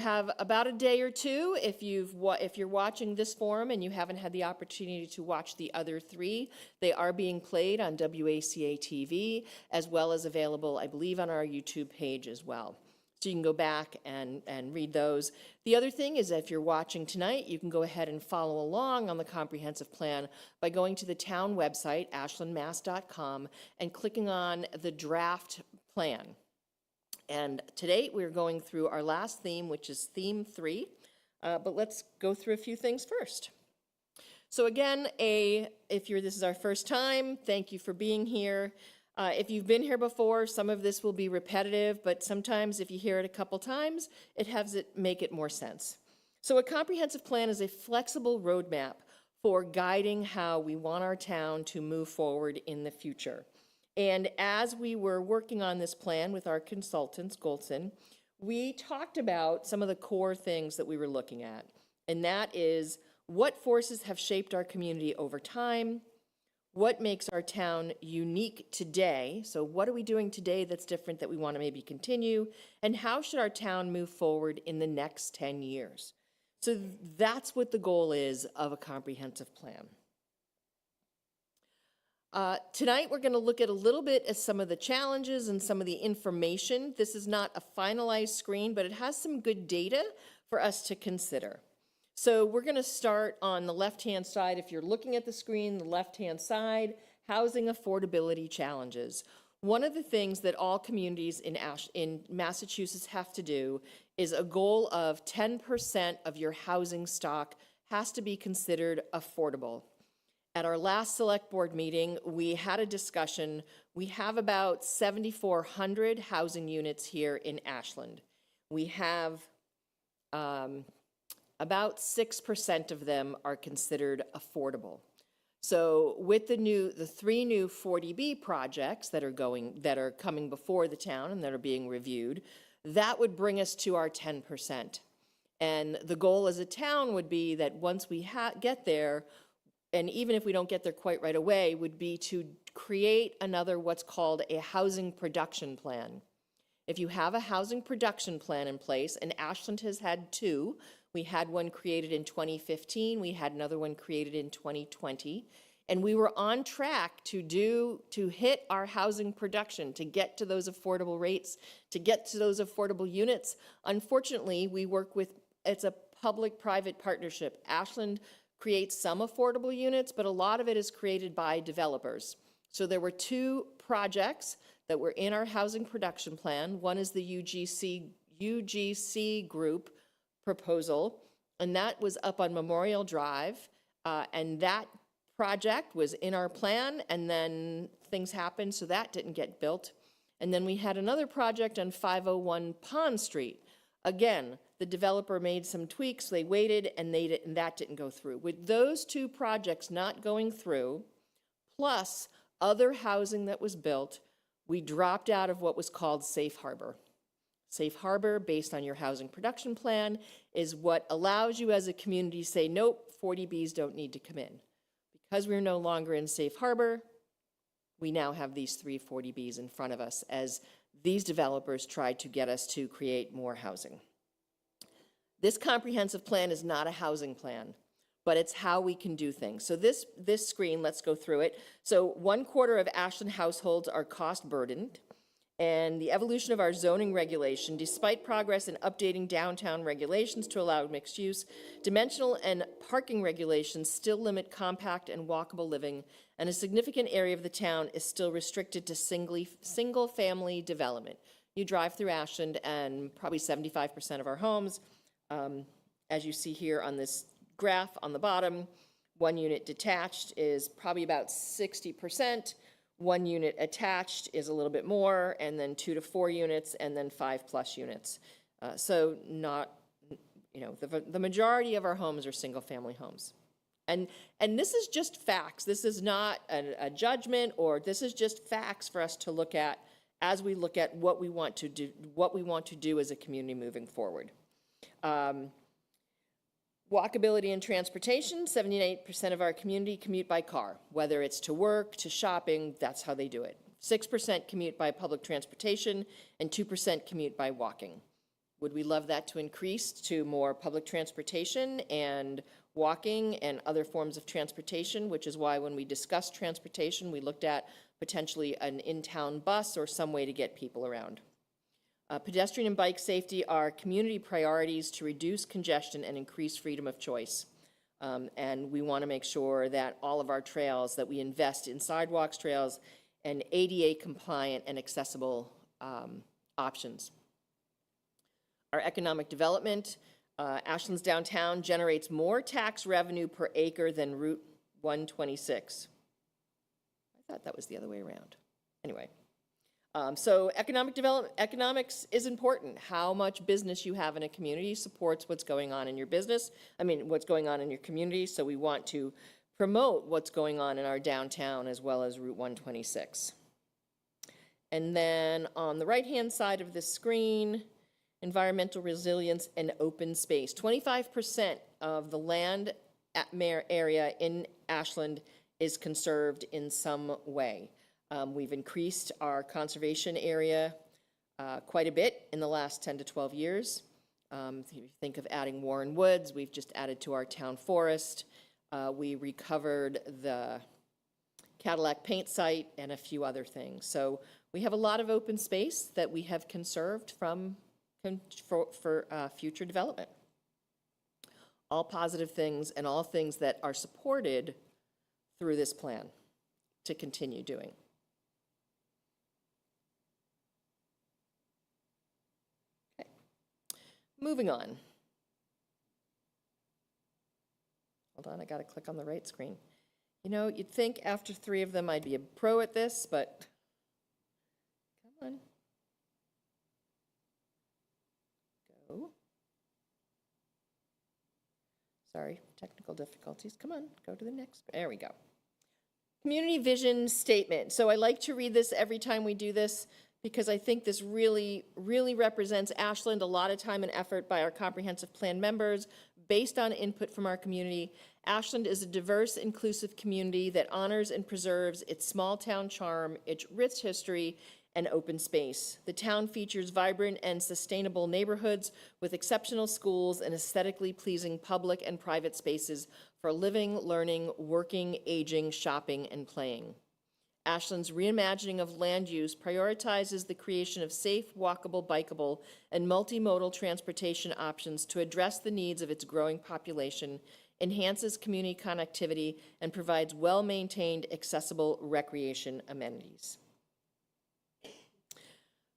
have about a day or two if you're watching this forum and you haven't had the opportunity to watch the other three. They are being played on WACA-TV as well as available, I believe, on our YouTube page as well. So you can go back and read those. The other thing is if you're watching tonight, you can go ahead and follow along on the comprehensive plan by going to the town website, ashlandmass.com, and clicking on the draft plan. And today we're going through our last theme, which is theme 3, but let's go through a few things first. So again, this is our first time, thank you for being here. If you've been here before, some of this will be repetitive, but sometimes if you hear it a couple times, it helps it make it more sense. So a comprehensive plan is a flexible roadmap for guiding how we want our town to move forward in the future. And as we were working on this plan with our consultants, Goldson, we talked about some of the core things that we were looking at. And that is what forces have shaped our community over time, what makes our town unique today, so what are we doing today that's different that we want to maybe continue, and how should our town move forward in the next 10 years? So that's what the goal is of a comprehensive plan. Tonight we're going to look at a little bit at some of the challenges and some of the information. This is not a finalized screen, but it has some good data for us to consider. So we're going to start on the left-hand side. If you're looking at the screen, the left-hand side, housing affordability challenges. One of the things that all communities in Massachusetts have to do is a goal of 10% of your housing stock has to be considered affordable. At our last select board meeting, we had a discussion. We have about 7,400 housing units here in Ashland. We have about 6% of them are considered affordable. So with the 3 new 40B projects that are coming before the town and that are being reviewed, that would bring us to our 10%. And the goal as a town would be that once we get there, and even if we don't get there quite right away, would be to create another what's called a housing production plan. If you have a housing production plan in place, and Ashland has had 2, we had one created in 2015, we had another one created in 2020, and we were on track to hit our housing production, to get to those affordable rates, to get to those affordable units. Unfortunately, we work with, it's a public-private partnership. Ashland creates some affordable units, but a lot of it is created by developers. So there were 2 projects that were in our housing production plan. One is the UGC group proposal, and that was up on Memorial Drive, and that project was in our plan, and then things happened, so that didn't get built. And then we had another project on 501 Pond Street. Again, the developer made some tweaks, they waited, and that didn't go through. With those 2 projects not going through, plus other housing that was built, we dropped out of what was called safe harbor. Safe harbor, based on your housing production plan, is what allows you as a community to say, nope, 40Bs don't need to come in. Because we're no longer in safe harbor, we now have these 3 40Bs in front of us as these developers tried to get us to create more housing. This comprehensive plan is not a housing plan, but it's how we can do things. So this screen, let's go through it. So 1/4 of Ashland households are cost burdened, and the evolution of our zoning regulation, despite progress in updating downtown regulations to allow mixed use, dimensional and parking regulations still limit compact and walkable living, and a significant area of the town is still restricted to single family development. You drive through Ashland and probably 75% of our homes, as you see here on this graph on the bottom, 1 unit detached is probably about 60%, 1 unit attached is a little bit more, and then 2 to 4 units, and then 5+ units. So not, the majority of our homes are single family homes. And this is just facts. This is not a judgment, or this is just facts for us to look at as we look at what we want to do as a community moving forward. Walkability and transportation, 78% of our community commute by car, whether it's to work, to shopping, that's how they do it. 6% commute by public transportation, and 2% commute by walking. Would we love that to increase to more public transportation and walking and other forms of transportation, which is why when we discussed transportation, we looked at potentially an in-town bus or some way to get people around. Pedestrian and bike safety are community priorities to reduce congestion and increase freedom of choice. And we want to make sure that all of our trails, that we invest in sidewalks, trails, and ADA compliant and accessible options. Our economic development, Ashland's downtown generates more tax revenue per acre than Route 126. I thought that was the other way around. Anyway, so economic development, economics is important. How much business you have in a community supports what's going on in your business. What's going on in your community. So we want to promote what's going on in our downtown as well as Route 126. And then on the right-hand side of the screen, environmental resilience and open space. 25% of the land area in Ashland is conserved in some way. We've increased our conservation area quite a bit in the last 10 to 12 years. If you think of adding Warren Woods, we've just added to our town forest. We recovered the Cadillac paint site and a few other things. So we have a lot of open space that we have conserved for future development. All positive things and all things that are supported through this plan to continue doing. Okay. Moving on. Hold on, I got to click on the right screen. You know, you'd think after 3 of them I'd be a pro at this, but come on. Go. Sorry, technical difficulties. Come on, go to the next. There we go. Community vision statement. So I like to read this every time we do this because I think this really represents Ashland. A lot of time and effort by our comprehensive plan members based on input from our community. Ashland is a diverse, inclusive community that honors and preserves its small town charm, its rich history, and open space. The town features vibrant and sustainable neighborhoods with exceptional schools and aesthetically pleasing public and private spaces for living, learning, working, aging, shopping, and playing. Ashland's reimagining of land use prioritizes the creation of safe, walkable, bikeable, and multimodal transportation options to address the needs of its growing population, enhances community connectivity, and provides well-maintained, accessible recreation amenities.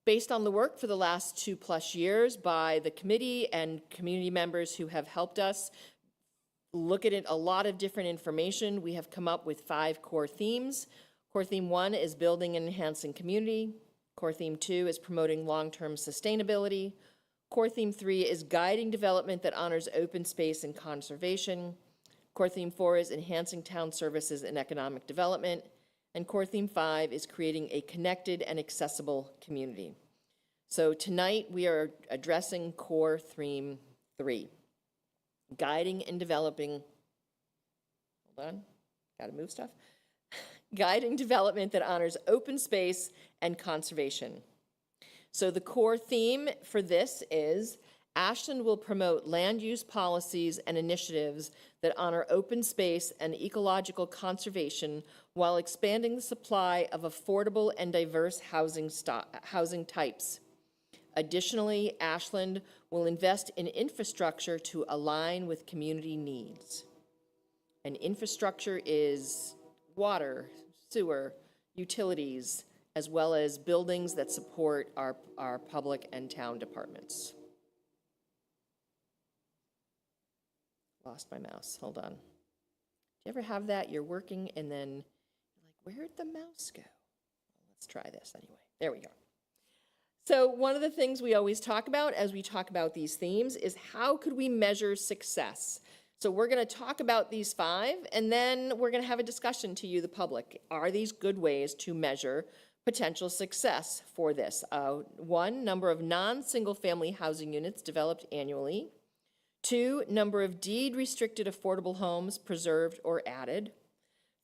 Based on the work for the last 2+ years by the committee and community members who have helped us look at a lot of different information, we have come up with 5 core themes. Core theme 1 is building and enhancing community. Core theme 2 is promoting long-term sustainability. Core theme 3 is guiding development that honors open space and conservation. Core theme 4 is enhancing town services and economic development. And core theme 5 is creating a connected and accessible community. So tonight we are addressing core theme 3, guiding and developing, hold on, gotta move stuff, guiding development that honors open space and conservation. So the core theme for this is Ashland will promote land use policies and initiatives that honor open space and ecological conservation while expanding the supply of affordable and diverse housing types. Additionally, Ashland will invest in infrastructure to align with community needs. And infrastructure is water, sewer, utilities, as well as buildings that support our public and town departments. Lost my mouse, hold on. Do you ever have that? You're working and then you're like, where'd the mouse go? Well, let's try this anyway. There we go. So one of the things we always talk about as we talk about these themes is how could we measure success? So we're going to talk about these 5 and then we're going to have a discussion to you, the public. Are these good ways to measure potential success for this? 1, number of non-single family housing units developed annually. 2, number of deed-restricted affordable homes preserved or added.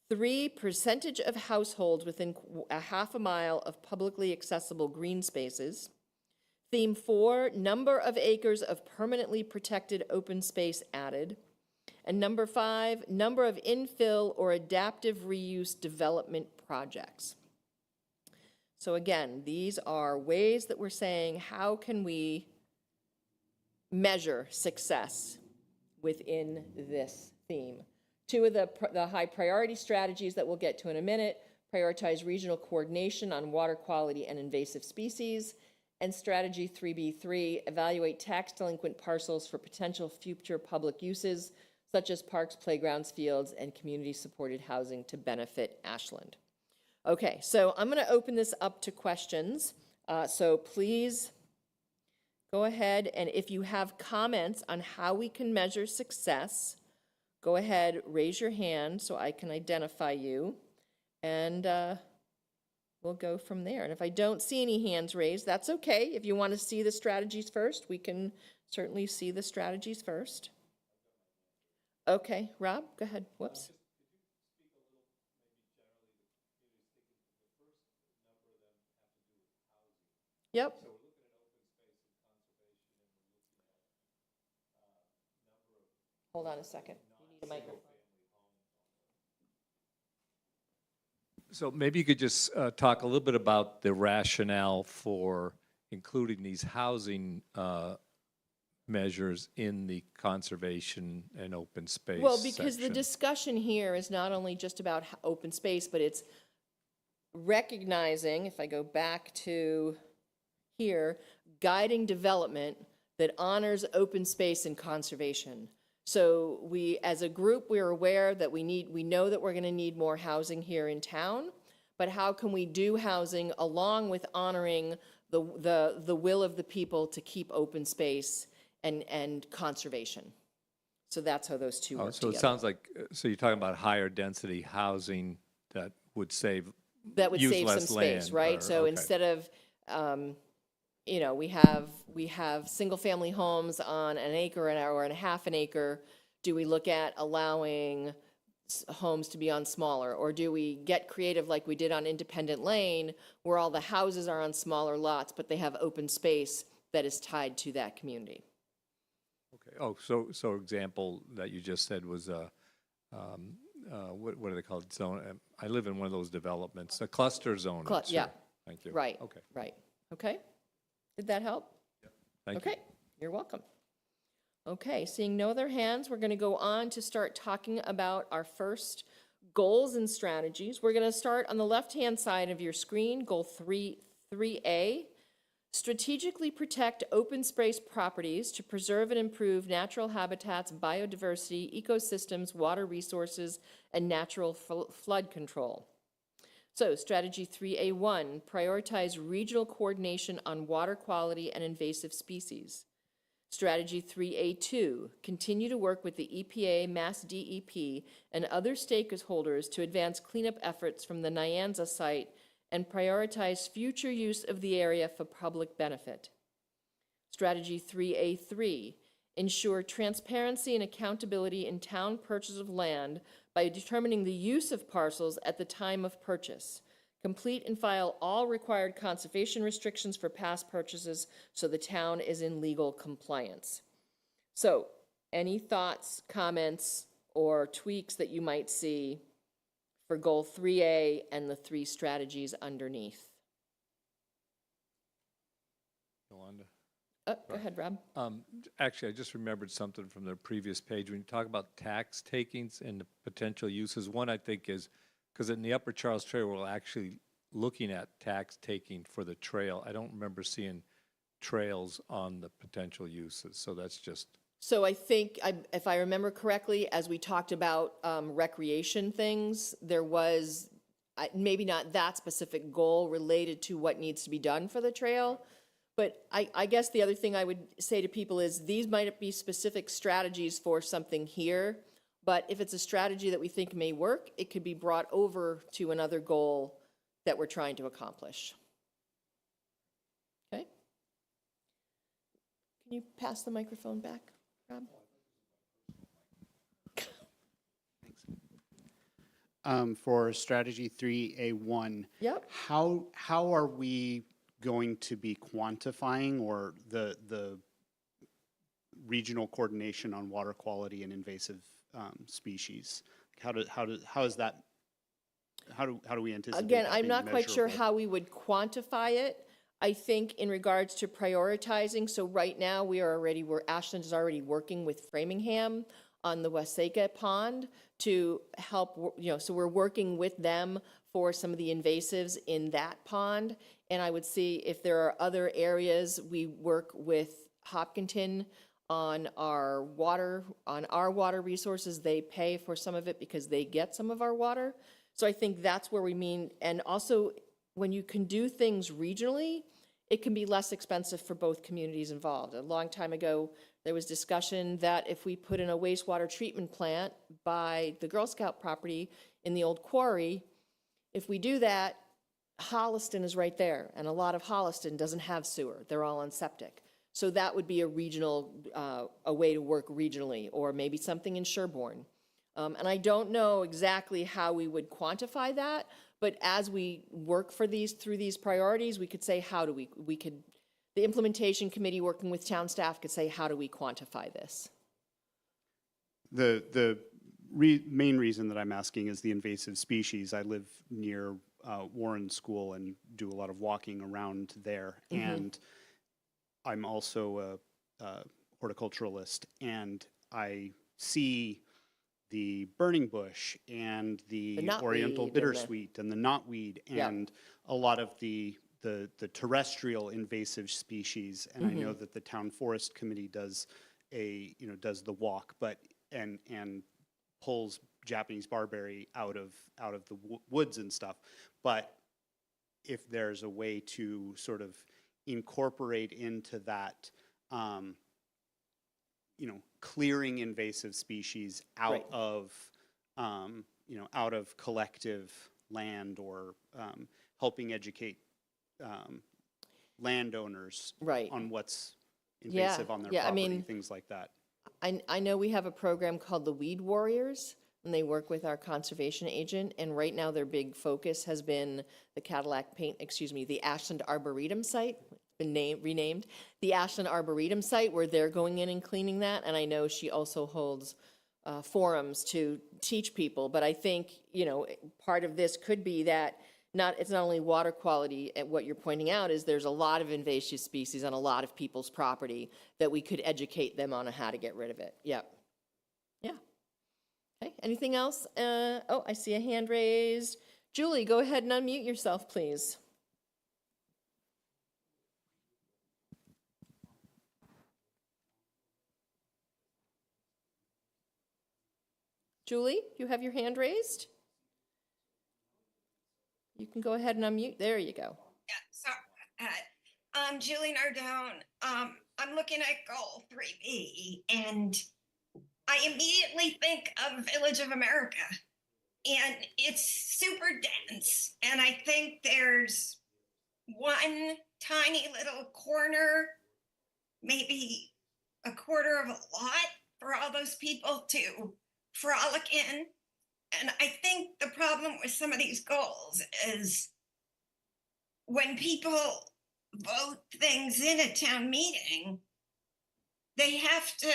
3, percentage of households within a half a mile of publicly accessible green spaces. Theme 4, number of acres of permanently protected open space added. And number 5, number of infill or adaptive reuse development projects. So again, these are ways that we're saying, how can we measure success within this theme? Two of the high priority strategies that we'll get to in a minute: prioritize regional coordination on water quality and invasive species. And strategy 3B3, evaluate tax delinquent parcels for potential future public uses, such as parks, playgrounds, fields, and community-supported housing to benefit Ashland. Okay, so I'm going to open this up to questions. So please go ahead, and if you have comments on how we can measure success, go ahead, raise your hand so I can identify you, and we'll go from there. And if I don't see any hands raised, that's okay. If you want to see the strategies first, we can certainly see the strategies first. Okay, Rob, go ahead. Whoops. Yep. So we're looking at open space and conservation, and we're looking at Hold on a second. You need a microphone. So maybe you could just talk a little bit about the rationale for including these housing measures in the conservation and open space Well, because section. the discussion here is not only just about open space, but it's recognizing, if I go back to here, guiding development that honors open space and conservation. So we, as a group, we're aware that we know that we're going to need more housing here in town, but how can we do housing along with honoring the will of the people to keep open space and conservation? So that's how those two work so together. it sounds like, so you're talking about higher density housing that would save That would use save less some space, land, right? or- So okay. instead of, you know, we have single-family homes on an acre or a half an acre. Do we look at allowing homes to be on smaller? Or do we get creative like we did on Independent Lane, where all the houses are on smaller lots, but they have open space that is tied to that community? Okay. Oh, so example that you just said was what are they called? Zone. I live in one of those developments, a cluster zone. Yeah. Thank you. Right. Okay. Right. Okay. Did that help? Thank you. Okay. You're welcome. Okay, seeing no other hands, we're going to go on to start talking about our first goals and strategies. We're going to start on the left-hand side of your screen, goal 3A. Strategically protect open space properties to preserve and improve natural habitats, biodiversity, ecosystems, water resources, and natural flood control. So strategy 3A1, prioritize regional coordination on water quality and invasive species. Strategy 3A2, continue to work with the EPA, Mass DEP, and other stakeholders to advance cleanup efforts from the Nyanza site and prioritize future use of the area for public benefit. Strategy 3A3, ensure transparency and accountability in town purchase of land by determining the use of parcels at the time of purchase. Complete and file all required conservation restrictions for past purchases so the town is in legal compliance. So, any thoughts, comments, or tweaks that you might see for goal 3A and the 3 strategies underneath? Yolanda. Go ahead, Rob. Actually, I just remembered something from the previous page. When you talk about tax takings and the potential uses, one I think is, because in the Upper Charles Trail, we're actually looking at tax taking for the trail. I don't remember seeing trails on the potential uses, so that's just. So I think, if I remember correctly, as we talked about recreation things, there was maybe not that specific goal related to what needs to be done for the trail. But I guess the other thing I would say to people is these might be specific strategies for something here, but if it's a strategy that we think may work, it could be brought over to another goal that we're trying to accomplish. Okay? Can you pass the microphone back, Rob? For strategy 3A1, Yep. how are we going to be quantifying, or the regional coordination on water quality and invasive species? How do we anticipate Again, that I'm being not quite sure measurable? how we would quantify it. I think in regards to prioritizing, so right now Ashland is already working with Framingham on the WACA pond to help, so we're working with them for some of the invasives in that pond. And I would see if there are other areas, we work with Hopkinton on our water resources. They pay for some of it because they get some of our water. So I think that's where we mean, and also when you can do things regionally, it can be less expensive for both communities involved. A long time ago, there was discussion that if we put in a wastewater treatment plant by the Girl Scout property in the old quarry, if we do that, Holliston is right there, and a lot of Holliston doesn't have sewer. They're all on septic. So that would be a regional, a way to work regionally, or maybe something in Sherborne. And I don't know exactly how we would quantify that, but as we work through these priorities, we could say, the implementation committee working with town staff could say, how do we quantify this? The main reason that I'm asking is the invasive species. I live near Warren School and do a lot of walking around there. And I'm also a horticulturalist, and I see the burning bush and the oriental bittersweet and the knotweed and a lot of the terrestrial invasive species. And I know that the town forest committee does does the walk, and pulls Japanese barberry out of the woods and stuff. But if there's a way to sort of incorporate into that, clearing invasive species out of, out of collective land, or helping educate landowners on what's invasive on their property, things like that. I know we have a program called the Weed Warriors, and they work with our conservation agent, and right now their big focus has been the Ashland Arboretum site, been renamed, the Ashland Arboretum site, where they're going in and cleaning that, and I know she also holds forums to teach people, but I think, part of this could be that it's not only water quality, and what you're pointing out is there's a lot of invasive species on a lot of people's property that we could educate them on how to get rid of it. Yep. Yeah. Okay, anything else? I see a hand raised. Julie, go ahead and unmute yourself, please. Julie, you have your hand raised? You can go ahead and unmute. There you go. Yeah, so I'm Julie Nardone. I'm looking at goal 3B, and I immediately think of Village of America, and it's super dense. And I think there's one tiny little corner, maybe a quarter of a lot, for all those people to frolic in. And I think the problem with some of these goals is when people vote things in a town meeting, they have to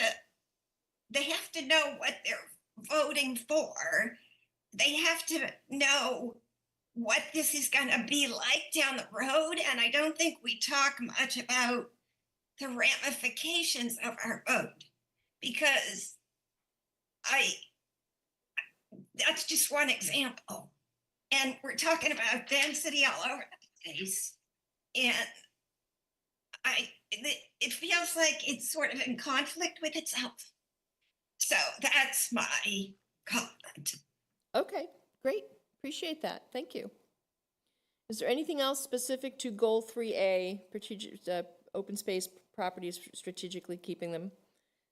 know what they're voting for. They have to know what this is going to be like down the road. And I don't think we talk much about the ramifications of our vote, because that's just one example. And we're talking about density all over the place. And it feels like it's sort of in conflict with itself. So that's my comment. Okay, great. Appreciate that. Thank you. Is there anything else specific to Goal 3A, open space properties, strategically keeping them?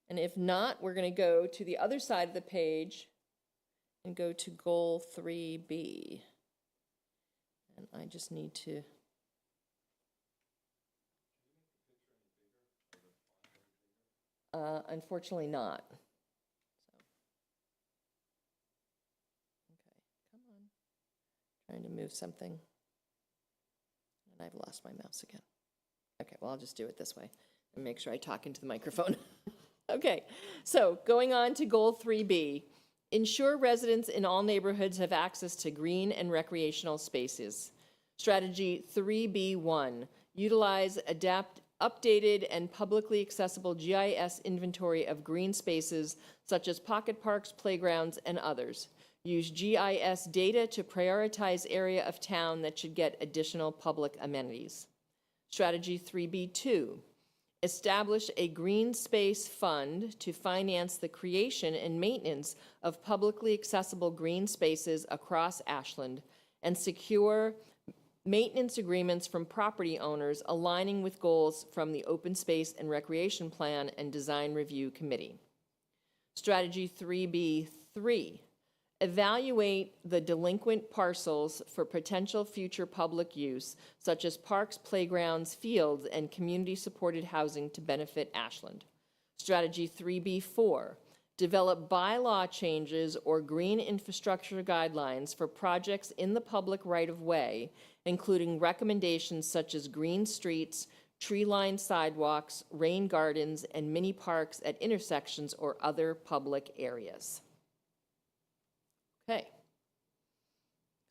And if not, we're going to go to the other side of the page and go to Goal 3B. And I just need to... unfortunately not. Okay, come on. Trying to move something. And I've lost my mouse again. Okay, well, I'll just do it this way and make sure I talk into the microphone. Okay, so going on to goal 3B, ensure residents in all neighborhoods have access to green and recreational spaces. Strategy 3B1, utilize, adapt, updated, and publicly accessible GIS inventory of green spaces such as pocket parks, playgrounds, and others. Use GIS data to prioritize area of town that should get additional public amenities. Strategy 3B2, establish a green space fund to finance the creation and maintenance of publicly accessible green spaces across Ashland and secure maintenance agreements from property owners aligning with goals from the Open Space and Recreation Plan and Design Review Committee. Strategy 3B3, evaluate the delinquent parcels for potential future public use, such as parks, playgrounds, fields, and community-supported housing to benefit Ashland. Strategy 3B4, develop bylaw changes or green infrastructure guidelines for projects in the public right-of-way, including recommendations such as green streets, tree-lined sidewalks, rain gardens, and mini parks at intersections or other public areas. Okay.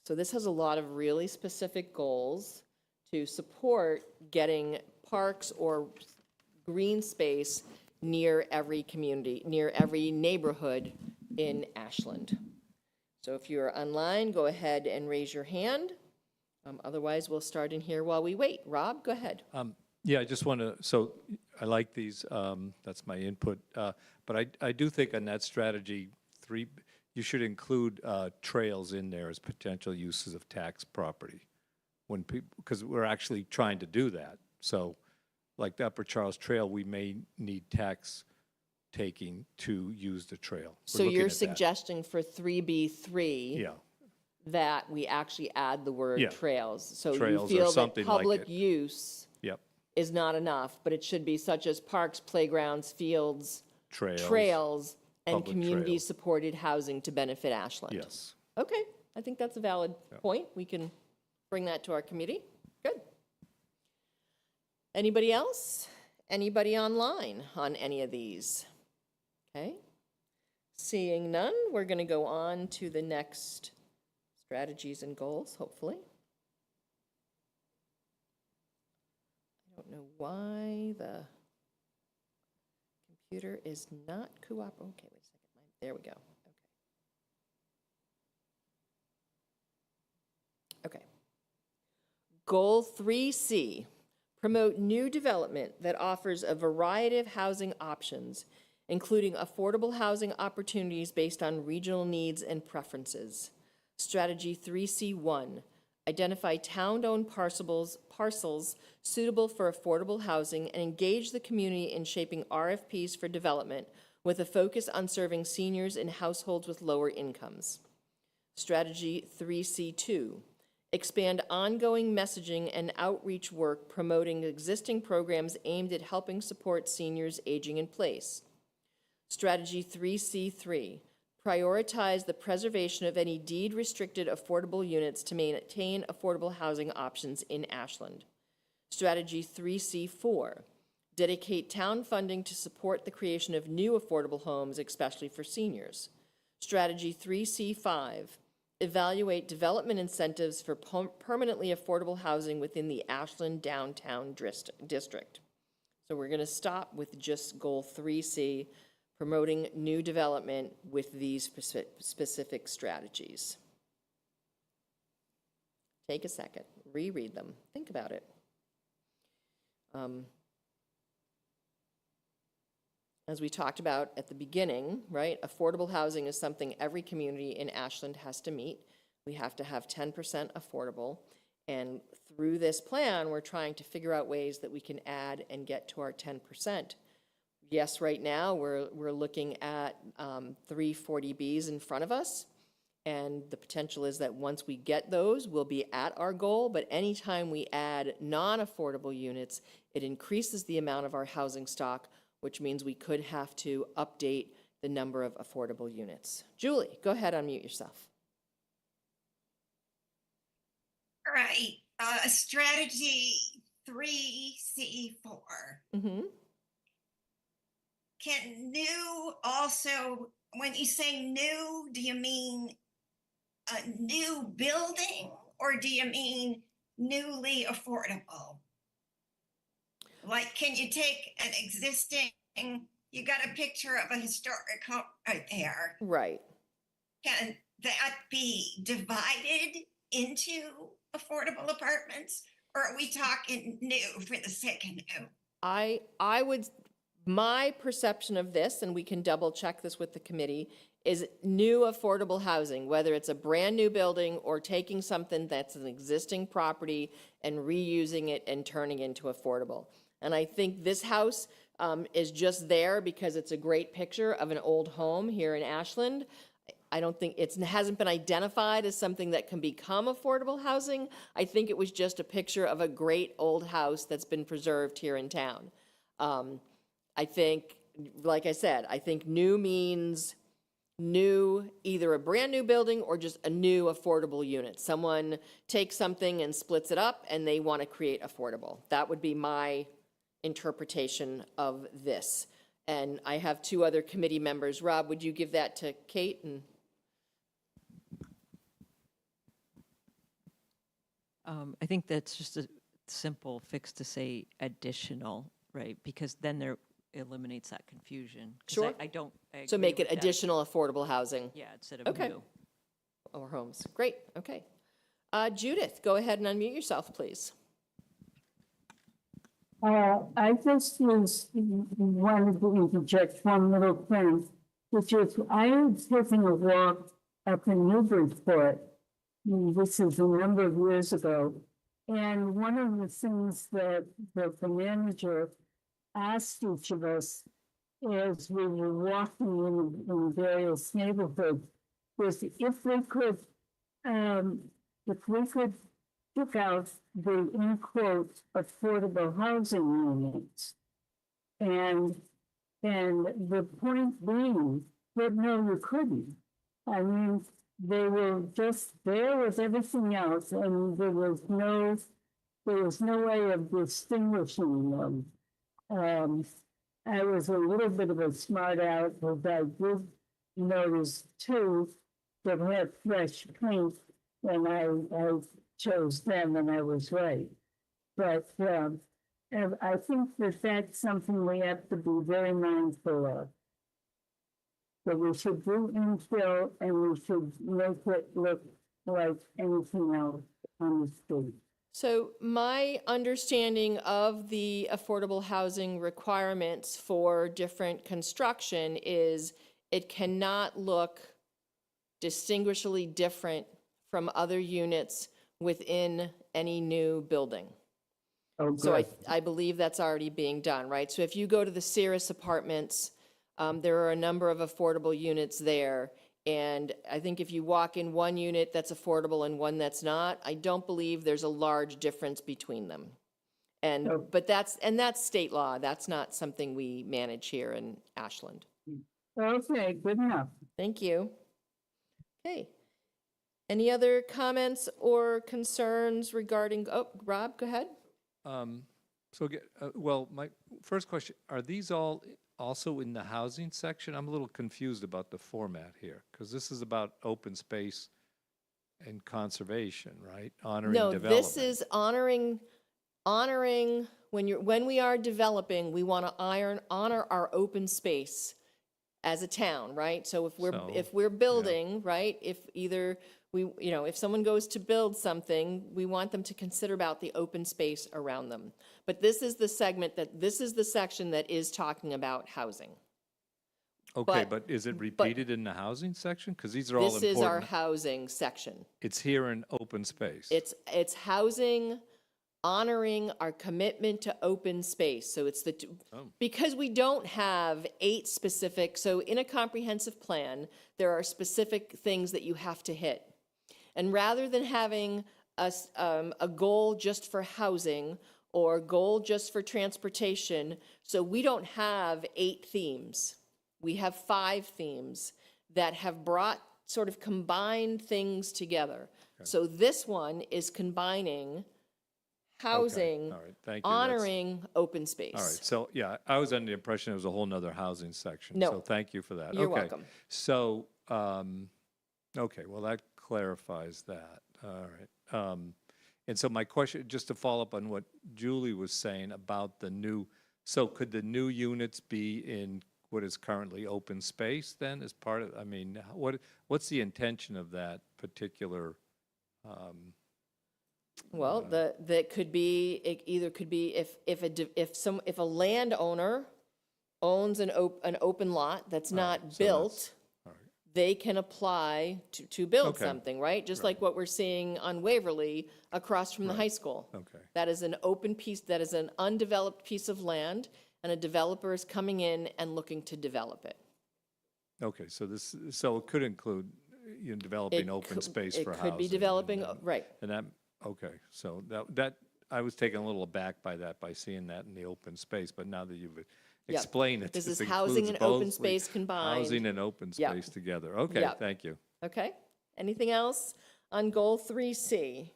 So this has a lot of really specific goals to support getting parks or green space near every community, near every neighborhood in Ashland. So if you're online, go ahead and raise your hand. Otherwise, we'll start in here while we wait. Rob, go ahead. Yeah, I just want to, so I like these, that's my input. But I do think on that strategy 3, you should include trails in there as potential uses of tax property. When people, because we're actually trying to do that. So like the Upper Charles Trail, we may need tax taking to use the trail. We're So looking you're at that. suggesting for 3B3 Yeah, that we actually add the word Yeah. trails. So you Trails or feel that something like public it. use yep, is not enough, but it should be such as parks, playgrounds, fields, trails. trails, and public community-supported housing to benefit Ashland. Yes. Okay, I think that's a valid point. We can bring that to our committee. Good. Anybody else? Anybody online on any of these? Okay. Seeing none, we're going to go on to the next strategies and goals, hopefully. I don't know why the computer is not cooperating. Okay, wait a second. There we go. Okay. Okay. Goal 3C, promote new development that offers a variety of housing options, including affordable housing opportunities based on regional needs and preferences. Strategy 3C1, identify town-owned parcels suitable for affordable housing and engage the community in shaping RFPs for development with a focus on serving seniors and households with lower incomes. Strategy 3C2, expand ongoing messaging and outreach work promoting existing programs aimed at helping support seniors aging in place. Strategy 3C3, prioritize the preservation of any deed-restricted affordable units to maintain affordable housing options in Ashland. Strategy 3C4, dedicate town funding to support the creation of new affordable homes, especially for seniors. Strategy 3C5, evaluate development incentives for permanently affordable housing within the Ashland downtown district. So we're going to stop with just goal 3C, promoting new development with these specific strategies. Take a second, reread them, think about it. As we talked about at the beginning, right, affordable housing is something every community in Ashland has to meet. We have to have 10% affordable. And through this plan, we're trying to figure out ways that we can add and get to our 10%. Yes, right now, we're looking at 3 40Bs in front of us. And the potential is that once we get those, we'll be at our goal. But anytime we add non-affordable units, it increases the amount of our housing stock, which means we could have to update the number of affordable units. Julie, go ahead, unmute yourself. All right. strategy 3C4. Mm-hmm. Can new also, when you say new, do you mean a new building or do you mean newly affordable? Like, can you take an existing, you got a picture of a historic home right there. Right. Can that be divided into affordable apartments? Or are we talking new for the sake of new? I would, my perception of this, and we can double check this with the committee, is new affordable housing, whether it's a brand new building or taking something that's an existing property and reusing it and turning into affordable. And I think this house is just there because it's a great picture of an old home here in Ashland. I don't think it hasn't been identified as something that can become affordable housing. I think it was just a picture of a great old house that's been preserved here in town. I think, like I said, I think new means new, either a brand new building or just a new affordable unit. Someone takes something and splits it up and they want to create affordable. That would be my interpretation of this. And I have two other committee members. Rob, would you give that to Kate? And I think that's just a simple fix to say additional, right? Because then there eliminates that confusion. 'Cause Sure. I don't. I so agree make it with that. additional affordable housing Yeah, instead of Okay. new. or homes. Great, okay. Judith, go ahead and unmute yourself, please. I just was wanted to interject one little thing, which is I was taking a walk up in Newburyport. This is a number of years ago. And one of the things that the manager asked each of us as we were walking in various neighborhoods was if we could took out the, in quote, affordable housing units. And the point being that no, you couldn't. I mean, they were just there with everything else, and there was no way of distinguishing them. I was a little bit of a smart aleck, but I did notice two that had fresh paint, and I chose them, and I was right. But and I think that that's something we have to be very mindful of. That we should do infill, and we should make it look like anything else on the street. So my understanding of the affordable housing requirements for different construction is it cannot look distinguishably different from other units within any new building. Oh, So good. I believe that's already being done, right? So if you go to the Cirrus Apartments, there are a number of affordable units there. And I think if you walk in one unit that's affordable and one that's not, I don't believe there's a large difference between them. And, Oh. but that's state law. That's not something we manage here in Ashland. Okay, good enough. Thank you. Okay. Any other comments or concerns regarding, oh, Rob, go ahead. Well, my first question, are these all also in the housing section? I'm a little confused about the format here, because this is about open space and conservation, right? Honoring No, development. this is honoring, when we are developing, we want to honor our open space as a town, right? So if So, we're building, right, if either if someone goes to build something, we want them to consider about the open space around them. But this is the section that is talking about housing. Okay, but- but is it repeated in the housing section? Because these are all This is our important. housing section. It's here in open space. It's housing, honoring our commitment to open space. So it's because we don't have 8 specific, so in a comprehensive plan, there are specific things that you have to hit. And rather than having a goal just for housing or a goal just for transportation, so we don't have 8 themes. We have 5 themes that have brought sort of combined things together. So this one is combining housing, all right, thank you. That's- honoring open space. All right, so, yeah, I was under the impression it was a whole nother housing section. No. So thank you for that. You're Okay. welcome. So, okay, well, that clarifies that. All right. And so my question, just to follow up on what Julie was saying about the new, so could the new units be in what is currently open space then as part of, I mean, what's the intention of that particular? Well, that could be, it either could be if a landowner owns an open lot that's not built, All right. they can apply to build Okay. something, right? Just like what we're seeing on Waverly across from the high school. Okay. That is an open piece, that is an undeveloped piece of land, and a developer is coming in and looking to develop it. Okay, so it could include, developing open space for housing. It could be developing, right. And that, okay, so that, I was taken a little aback by that, by seeing that in the open space, but now that you've explained it. This this is housing includes and open both space combined. Housing and open Yep. space together. Okay, Yep. thank you. Okay, anything else on goal 3C?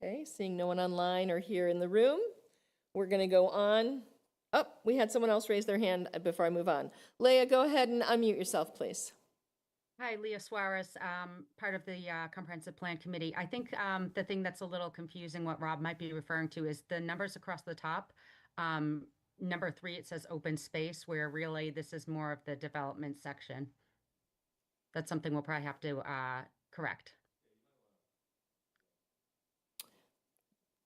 Okay, seeing no one online or here in the room, we're gonna go on. Oh, we had someone else raise their hand before I move on. Leah, go ahead and unmute yourself, please. Hi, Leah Suarez, part of the Comprehensive Plan Committee. I think the thing that's a little confusing, what Rob might be referring to, is the numbers across the top. Number 3, it says open space, where really this is more of the development section. That's something we'll probably have to correct.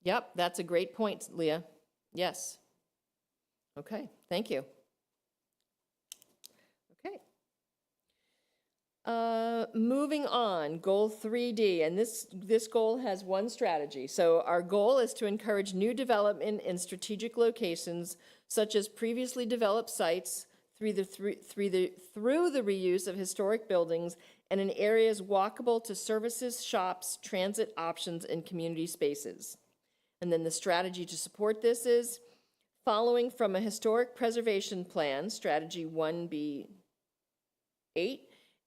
Yep, that's a great point, Leah. Yes. Okay, thank you. Okay. Moving on, goal 3D, and this goal has one strategy. So our goal is to encourage new development in strategic locations such as previously developed sites through the reuse of historic buildings and in areas walkable to services, shops, transit options, and community spaces. And then the strategy to support this is following from a historic preservation plan, strategy 1B8,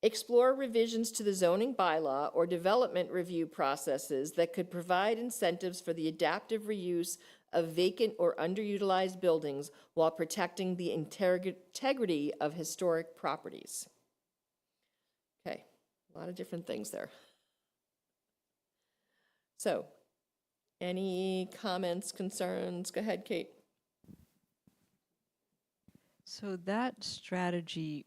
explore revisions to the zoning bylaw or development review processes that could provide incentives for the adaptive reuse of vacant or underutilized buildings while protecting the integrity of historic properties. Okay, a lot of different things there. So, any comments, concerns? Go ahead, Kate. So that strategy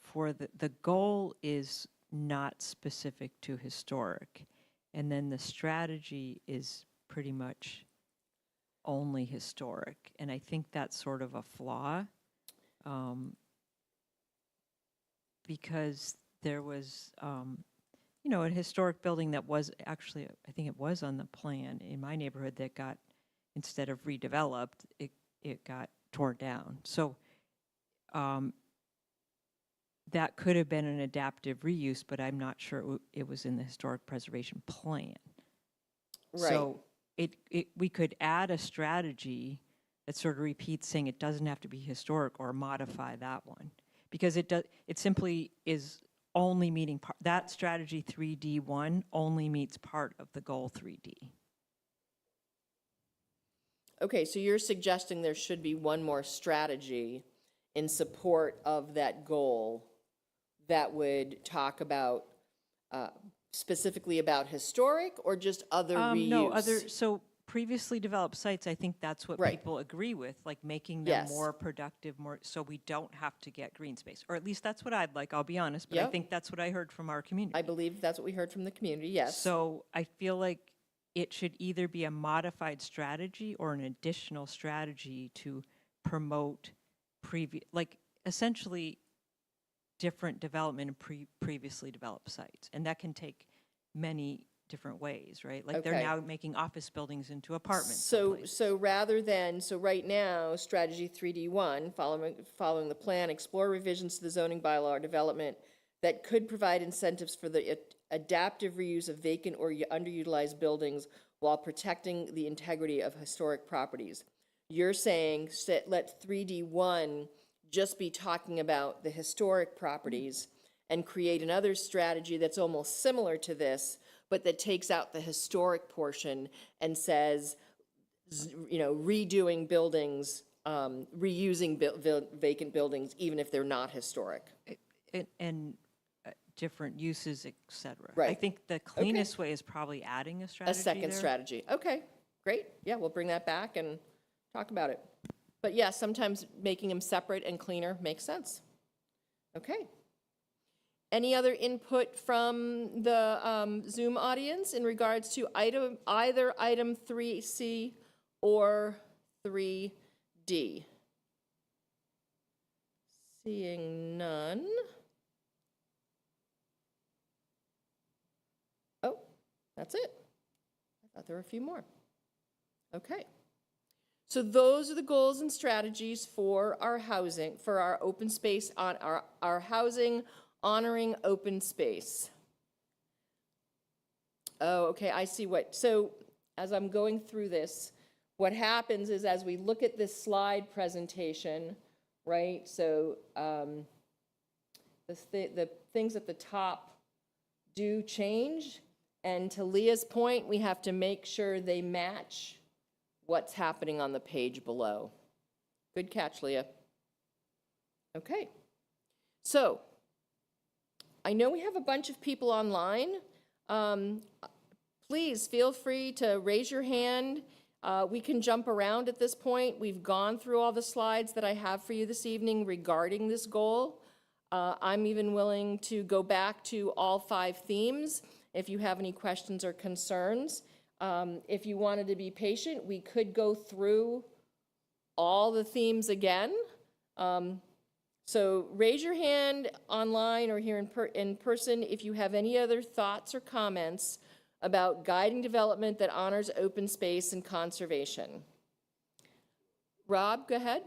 for the goal is not specific to historic. And then the strategy is pretty much only historic. And I think that's sort of a flaw because there was, a historic building that was actually, I think it was on the plan in my neighborhood that got, instead of redeveloped, it got torn down. So that could have been an adaptive reuse, but I'm not sure it was in the historic preservation plan. Right. So we could add a strategy that sort of repeats saying it doesn't have to be historic or modify that one. Because it simply is only meeting that strategy 3D1 only meets part of the goal 3D. Okay, so you're suggesting there should be one more strategy in support of that goal that would talk about specifically about historic or just other reuse? No, so previously developed sites, I think that's what Right. people agree with, like making them Yes. more productive, so we don't have to get green space. Or at least that's what I'd like, I'll be honest, but I Yep. think that's what I heard from our community. I believe that's what we heard from the community, yes. So I feel like it should either be a modified strategy or an additional strategy to promote like essentially different development in previously developed sites. And that can take many different ways, right? Like they're Okay. now making office buildings into apartments. So right now, strategy 3D1, following the plan, explore revisions to the zoning bylaw or development that could provide incentives for the adaptive reuse of vacant or underutilized buildings while protecting the integrity of historic properties. You're saying let 3D1 just be talking about the historic properties and create another strategy that's almost similar to this, but that takes out the historic portion and says, redoing buildings, reusing vacant buildings, even if they're not historic. And different uses, et cetera. I Right. think the cleanest way is probably adding a strategy A second there. strategy. Okay, great. Yeah, we'll bring that back and talk about it. But yeah, sometimes making them separate and cleaner makes sense. Okay. Any other input from the Zoom audience in regards to either item 3C or 3D? Seeing none. Oh, that's it. I thought there were a few more. Okay. So those are the goals and strategies for our housing, for our open space, on our housing, honoring open space. Oh, okay, I see what, so as I'm going through this, what happens is as we look at this slide presentation, right, so the things at the top do change, and to Leah's point, we have to make sure they match what's happening on the page below. Good catch, Leah. Okay. So, I know we have a bunch of people online. Please feel free to raise your hand. We can jump around at this point. We've gone through all the slides that I have for you this evening regarding this goal. I'm even willing to go back to all 5 themes if you have any questions or concerns. If you wanted to be patient, we could go through all the themes again. So raise your hand online or here in person if you have any other thoughts or comments about guiding development that honors open space and conservation. Rob, go ahead.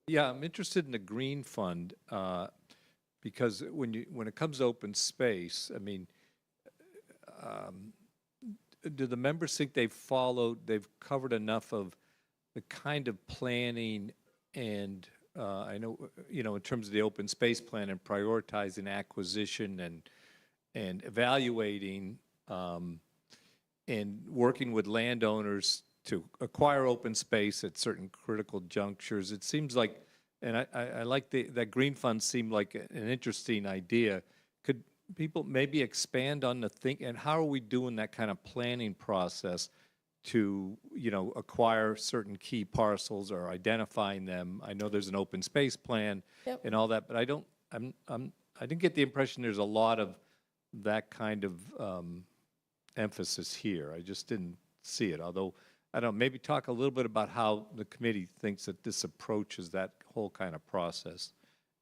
Yeah, I'm interested in the green fund, because when it comes to open space, I mean, do the members think they've covered enough of the kind of planning and, I know, in terms of the open space plan and prioritizing acquisition and evaluating, and working with landowners to acquire open space at certain critical junctures? It seems like, and I like that green fund seemed like an interesting idea. Could people maybe expand on and how are we doing that kind of planning process to, acquire certain key parcels or identifying them? I know there's an open space plan and all that, but I didn't get the impression there's a lot of that kind of emphasis here. I just didn't see it, although, I don't know, maybe talk a little bit about how the committee thinks that this approaches that whole kind of process.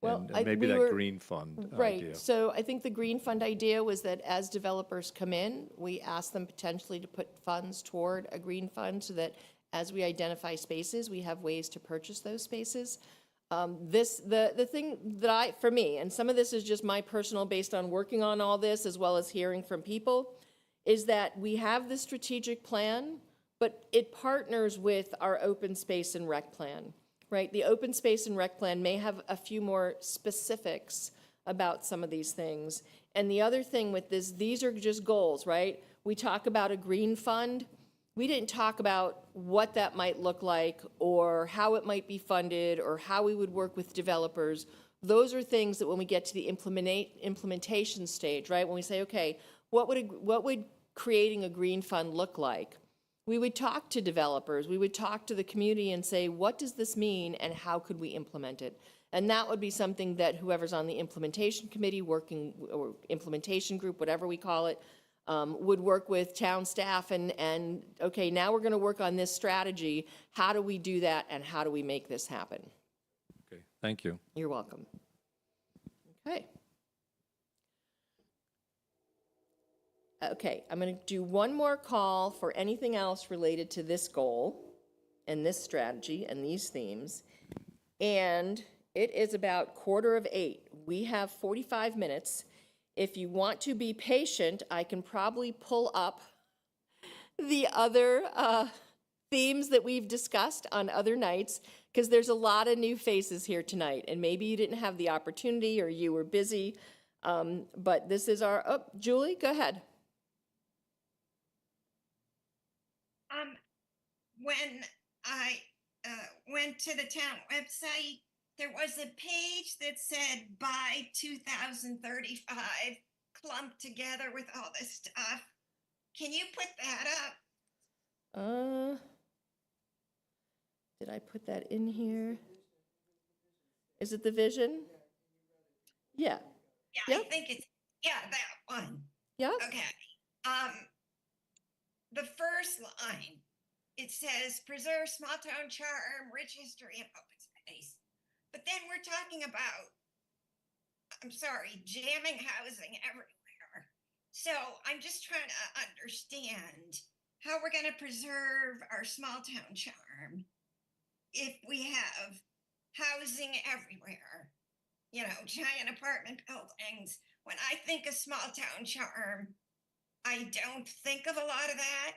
Well, And maybe that green fund idea. Right, so I think the green fund idea was that as developers come in, we ask them potentially to put funds toward a green fund so that as we identify spaces, we have ways to purchase those spaces. The thing that for me, and some of this is just my personal based on working on all this as well as hearing from people, is that we have the strategic plan, but it partners with our open space and rec plan, right? The open space and rec plan may have a few more specifics about some of these things. And the other thing with this, these are just goals, right? We talk about a green fund. We didn't talk about what that might look like or how it might be funded or how we would work with developers. Those are things that when we get to the implementation stage, right? When we say, okay, what would creating a green fund look like? We would talk to developers, we would talk to the community and say, what does this mean and how could we implement it? And that would be something that whoever's on the implementation committee working, or implementation group, whatever we call it, would work with town staff and okay, now we're gonna work on this strategy. How do we do that and how do we make this happen? Okay, thank you. You're welcome. Okay. Okay, I'm going to do one more call for anything else related to this goal and this strategy and these themes. And it is about 7:45. We have 45 minutes. If you want to be patient, I can probably pull up the other themes that we've discussed on other nights, because there's a lot of new faces here tonight, and maybe you didn't have the opportunity or you were busy. But this is our, oh, Julie, go ahead. When I went to the town website, there was a page that said by 2035, clumped together with all this stuff. Can you put that up? Did I put that in here? Is it the vision? Yeah. Yeah, Yep. I think it's, yeah, that one. Yeah. Okay. The first line, it says preserve small town charm, rich history, and open space. But then we're talking about, I'm sorry, jamming housing everywhere. So I'm just trying to understand how we're going to preserve our small town charm if we have housing everywhere, you know, giant apartment buildings. When I think of small town charm, I don't think of a lot of that.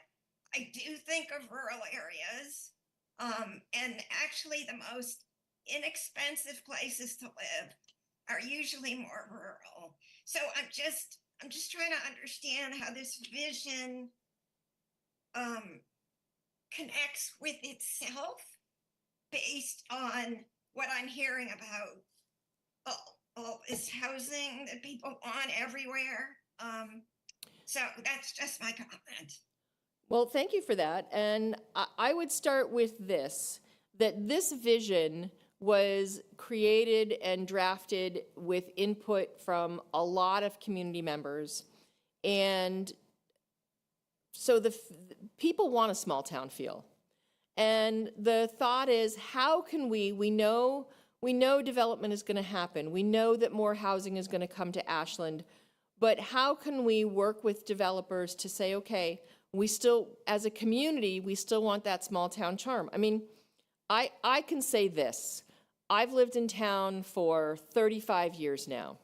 I do think of rural areas. And actually the most inexpensive places to live are usually more rural. So I'm just trying to understand how this vision connects with itself based on what I'm hearing about all this housing that people want everywhere. So that's just my comment. Well, thank you for that. And I would start with this, that this vision was created and drafted with input from a lot of community members. And so the people want a small town feel. And the thought is, how can we know development is going to happen. We know that more housing is going to come to Ashland. But how can we work with developers to say, okay, we still, as a community, we still want that small town charm. I mean, I can say this. I've lived in town for 35 years now.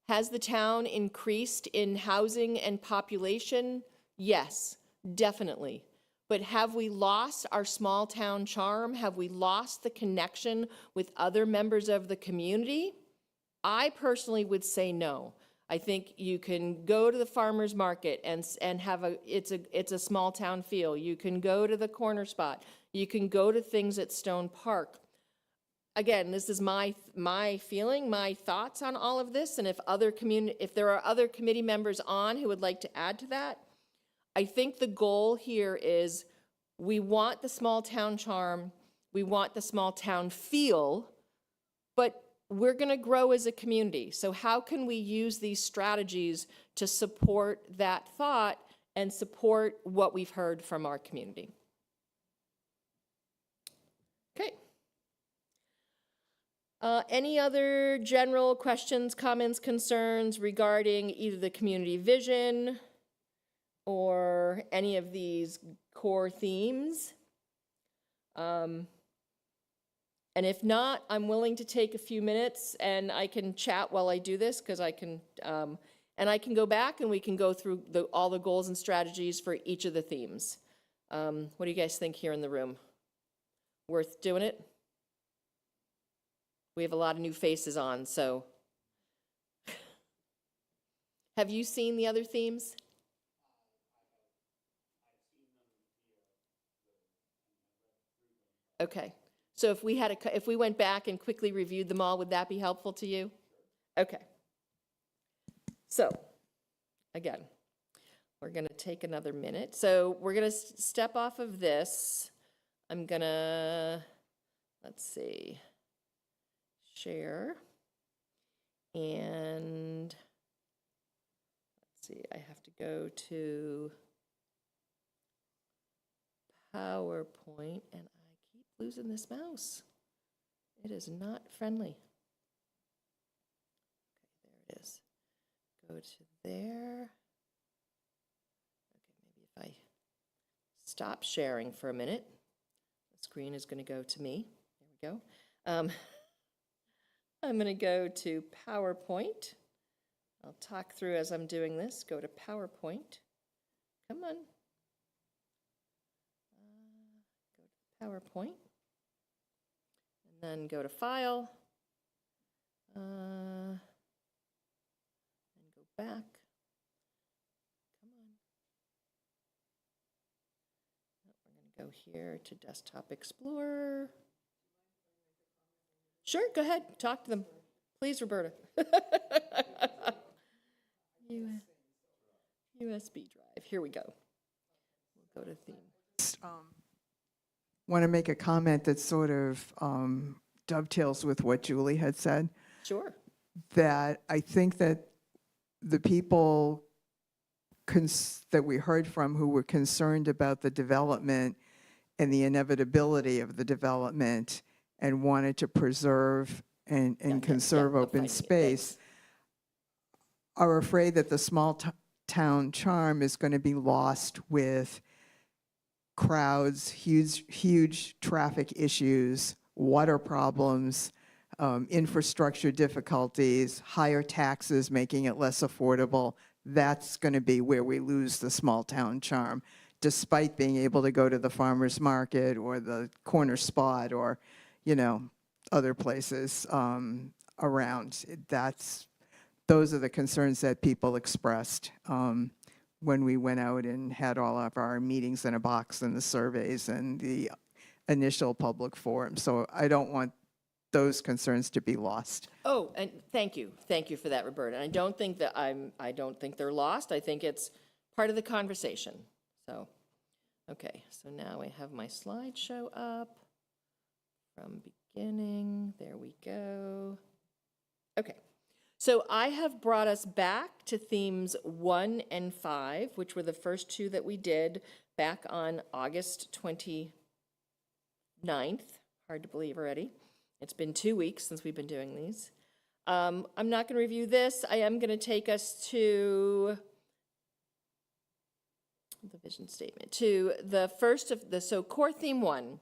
Has the town increased in housing and population? Yes, definitely. But have we lost our small town charm? Have we lost the connection with other members of the community? I personally would say no. I think you can go to the farmer's market and have it's a small town feel. You can go to the corner spot. You can go to things at Stone Park. Again, this is my feeling, my thoughts on all of this. And if there are other committee members on who would like to add to that, I think the goal here is we want the small town charm, we want the small town feel, but we're going to grow as a community. So how can we use these strategies to support that thought and support what we've heard from our community? Okay. Any other general questions, comments, concerns regarding either the community vision or any of these core themes? And if not, I'm willing to take a few minutes and I can chat while I do this, because I can, and I can go back and we can go through all the goals and strategies for each of the themes. What do you guys think here in the room? Worth doing it? We have a lot of new faces on, so. Have you seen the other themes? Okay. So if we went back and quickly reviewed them all, would that be helpful to you? Okay. So, again, we're going to take another minute. So we're going to step off of this. I'm going to, let's see, share. And let's see, I have to go to PowerPoint, and losing this mouse. It is not friendly. Okay, there it is. Go to there. Okay, maybe if I stop sharing for a minute, the screen is going to go to me. There we go. I'm going to go to PowerPoint. I'll talk through as I'm doing this. Go to PowerPoint. Come on. PowerPoint. And then go to File. And go back. Come on. We're going to go here to Desktop Explorer. Sure, go ahead. Talk to them. Please, Roberta. USB drive. Here we go. We'll go to theme. Want to make a comment that sort of dovetails with what Julie had said, Sure. that I think that the people that we heard from who were concerned about the development and the inevitability of the development and wanted to preserve and conserve they'll open find it. space Thanks. are afraid that the small town charm is going to be lost with crowds, huge traffic issues, water problems, infrastructure difficulties, higher taxes making it less affordable. That's going to be where we lose the small town charm, despite being able to go to the farmer's market or the corner spot or, other places around. Those are the concerns that people expressed when we went out and had all of our meetings in a box and the surveys and the initial public forum. So I don't want those concerns to be lost. Oh, and thank you for that, Roberta. And I don't think they're lost. I think it's part of the conversation. So, okay. So now I have my slideshow up from beginning. There we go. Okay. So I have brought us back to themes 1 and 5, which were the first two that we did back on August 29th. Hard to believe already. It's been 2 weeks since we've been doing these. I'm not going to review this. I am going to take us to the vision statement, to the first of the, so core theme 1,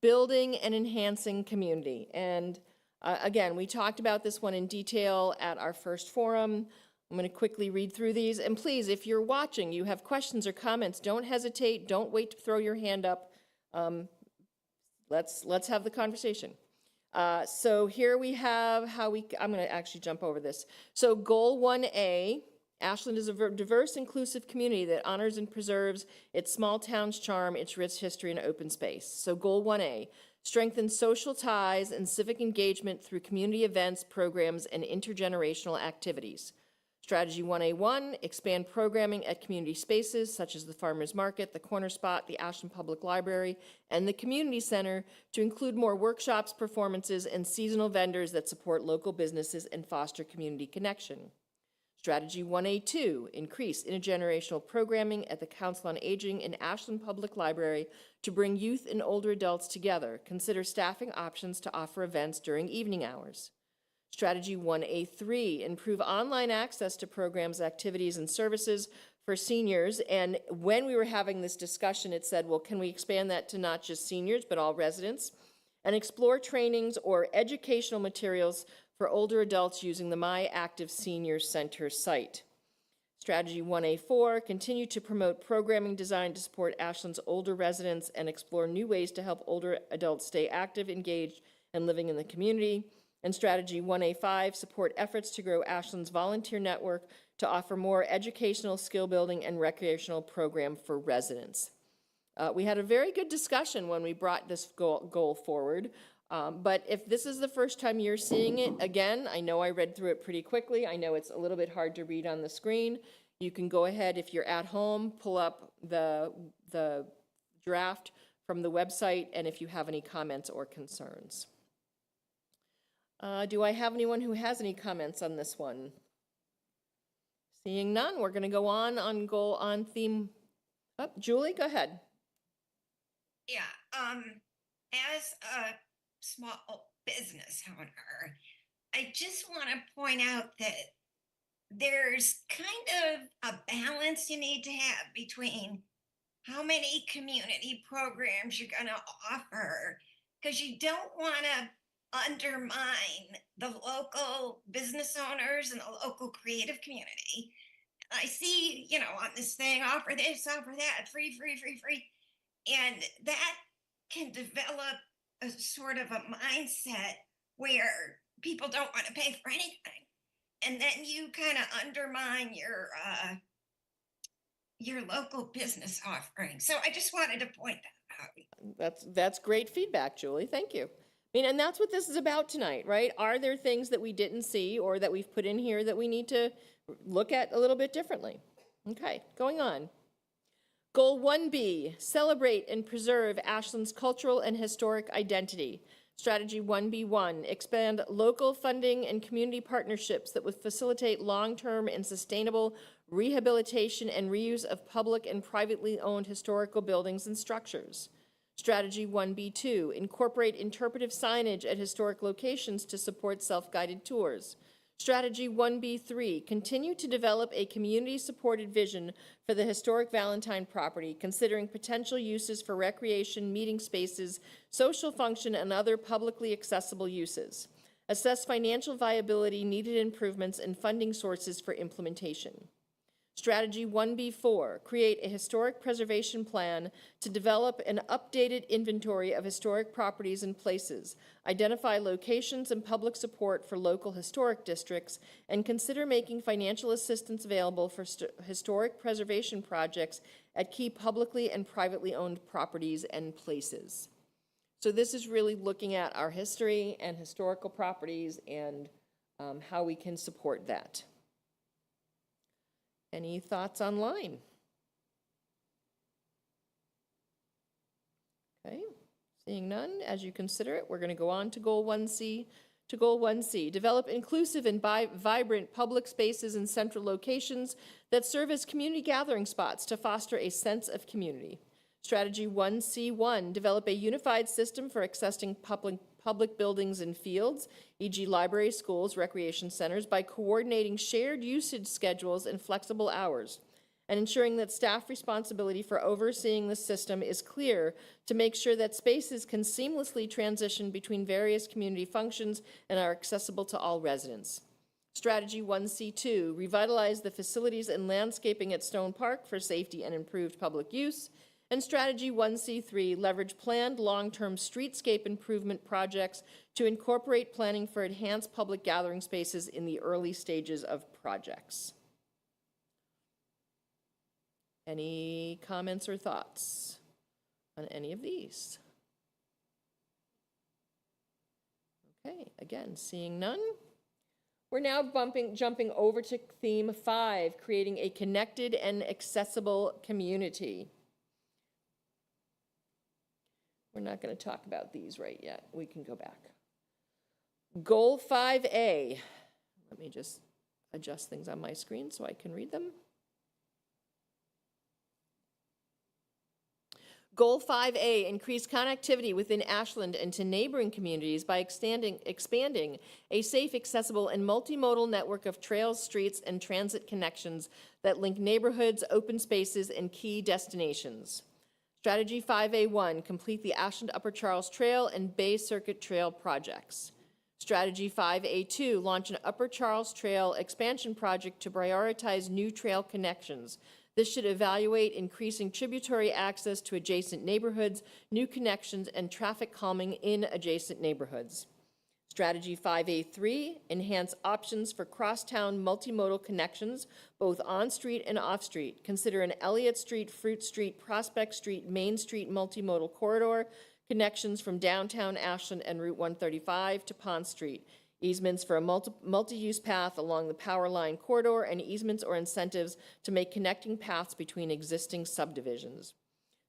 building and enhancing community. And again, we talked about this one in detail at our first forum. I'm going to quickly read through these. And please, if you're watching, you have questions or comments, don't hesitate. Don't wait to throw your hand up. Let's have the conversation. So here we have I'm going to actually jump over this. So goal 1A, Ashland is a diverse, inclusive community that honors and preserves its small town's charm, its rich history, and open space. So goal 1A, strengthen social ties and civic engagement through community events, programs, and intergenerational activities. Strategy 1A1, expand programming at community spaces such as the Farmers Market, the Corner Spot, the Ashland Public Library, and the Community Center to include more workshops, performances, and seasonal vendors that support local businesses and foster community connection. Strategy 1A2, increase intergenerational programming at the Council on Aging and Ashland Public Library to bring youth and older adults together. Consider staffing options to offer events during evening hours. Strategy 1A3, improve online access to programs, activities, and services for seniors. And when we were having this discussion, it said, well, can we expand that to not just seniors, but all residents? And explore trainings or educational materials for older adults using the My Active Senior Center site. Strategy 1A4, continue to promote programming designed to support Ashland's older residents and explore new ways to help older adults stay active, engaged, and living in the community. And strategy 1A5, support efforts to grow Ashland's volunteer network to offer more educational, skill building, and recreational program for residents. We had a very good discussion when we brought this goal forward. But if this is the first time you're seeing it, again, I know I read through it pretty quickly. I know it's a little bit hard to read on the screen. You can go ahead, if you're at home, pull up the draft from the website, and if you have any comments or concerns. Do I have anyone who has any comments on this one? Seeing none, we're going to go on theme. Oh, Julie, go ahead. Yeah, as a small business owner, I just want to point out that there's kind of a balance you need to have between how many community programs you're going to offer, because you don't want to undermine the local business owners and the local creative community. I see, on this thing, offer this, offer that, free. And that can develop a sort of a mindset where people don't want to pay for anything. And then you kind of undermine your local business offering. So I just wanted to point that out. That's great feedback, Julie. Thank you. I mean, and that's what this is about tonight, right? Are there things that we didn't see or that we've put in here that we need to look at a little bit differently? Okay, going on. Goal 1B, celebrate and preserve Ashland's cultural and historic identity. Strategy 1B1, expand local funding and community partnerships that would facilitate long-term and sustainable rehabilitation and reuse of public and privately owned historical buildings and structures. Strategy 1B2, incorporate interpretive signage at historic locations to support self-guided tours. Strategy 1B3, continue to develop a community-supported vision for the historic Valentine property, considering potential uses for recreation, meeting spaces, social function, and other publicly accessible uses. Assess financial viability, needed improvements, and funding sources for implementation. Strategy 1B4, create a historic preservation plan to develop an updated inventory of historic properties and places, identify locations and public support for local historic districts, and consider making financial assistance available for historic preservation projects at key publicly and privately owned properties and places. So this is really looking at our history and historical properties and how we can support that. Any thoughts online? Okay, seeing none, as you consider it, we're going to go on to Goal 1C. Goal 1C, develop inclusive and vibrant public spaces in central locations that serve as community gathering spots to foster a sense of community. Strategy 1C1, develop a unified system for accessing public buildings and fields, e.g. libraries, schools, recreation centers, by coordinating shared usage schedules and flexible hours, and ensuring that staff responsibility for overseeing the system is clear to make sure that spaces can seamlessly transition between various community functions and are accessible to all residents. Strategy 1C2, revitalize the facilities and landscaping at Stone Park for safety and improved public use. And Strategy 1C3, leverage planned long-term streetscape improvement projects to incorporate planning for enhanced public gathering spaces in the early stages of projects. Any comments or thoughts on any of these? Okay, again, seeing none. We're now jumping over to theme 5, creating a connected and accessible community. We're not going to talk about these right yet. We can go back. Goal 5A. Let me just adjust things on my screen so I can read them. Goal 5A, increase connectivity within Ashland and to neighboring communities by expanding a safe, accessible, and multimodal network of trails, streets, and transit connections that link neighborhoods, open spaces, and key destinations. Strategy 5A1, complete the Ashland Upper Charles Trail and Bay Circuit Trail projects. Strategy 5A2, launch an Upper Charles Trail expansion project to prioritize new trail connections. This should evaluate increasing tributary access to adjacent neighborhoods, new connections, and traffic calming in adjacent neighborhoods. Strategy 5A3, enhance options for crosstown multimodal connections, both on-street and off-street. Consider an Elliott Street, Fruit Street, Prospect Street, Main Street multimodal corridor, connections from downtown Ashland and Route 135 to Pond Street, easements for a multi-use path along the power line corridor, and easements or incentives to make connecting paths between existing subdivisions.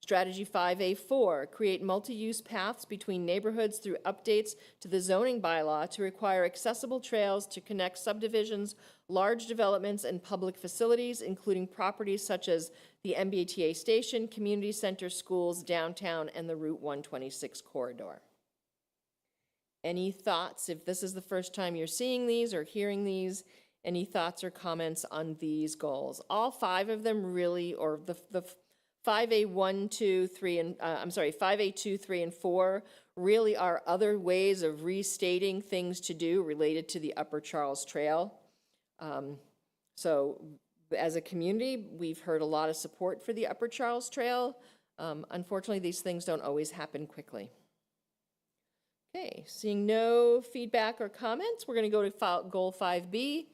Strategy 5A4, create multi-use paths between neighborhoods through updates to the zoning bylaw to require accessible trails to connect subdivisions, large developments, and public facilities, including properties such as the MBTA station, community center, schools, downtown, and the Route 126 corridor. Any thoughts, if this is the first time you're seeing these or hearing these, any thoughts or comments on these goals? All 5 of them really, or the 5A1, 2, 3, and 5A2, 3, and 4 really are other ways of restating things to do related to the Upper Charles Trail. So as a community, we've heard a lot of support for the Upper Charles Trail. Unfortunately, these things don't always happen quickly. Okay, seeing no feedback or comments, we're going to go to Goal 5B.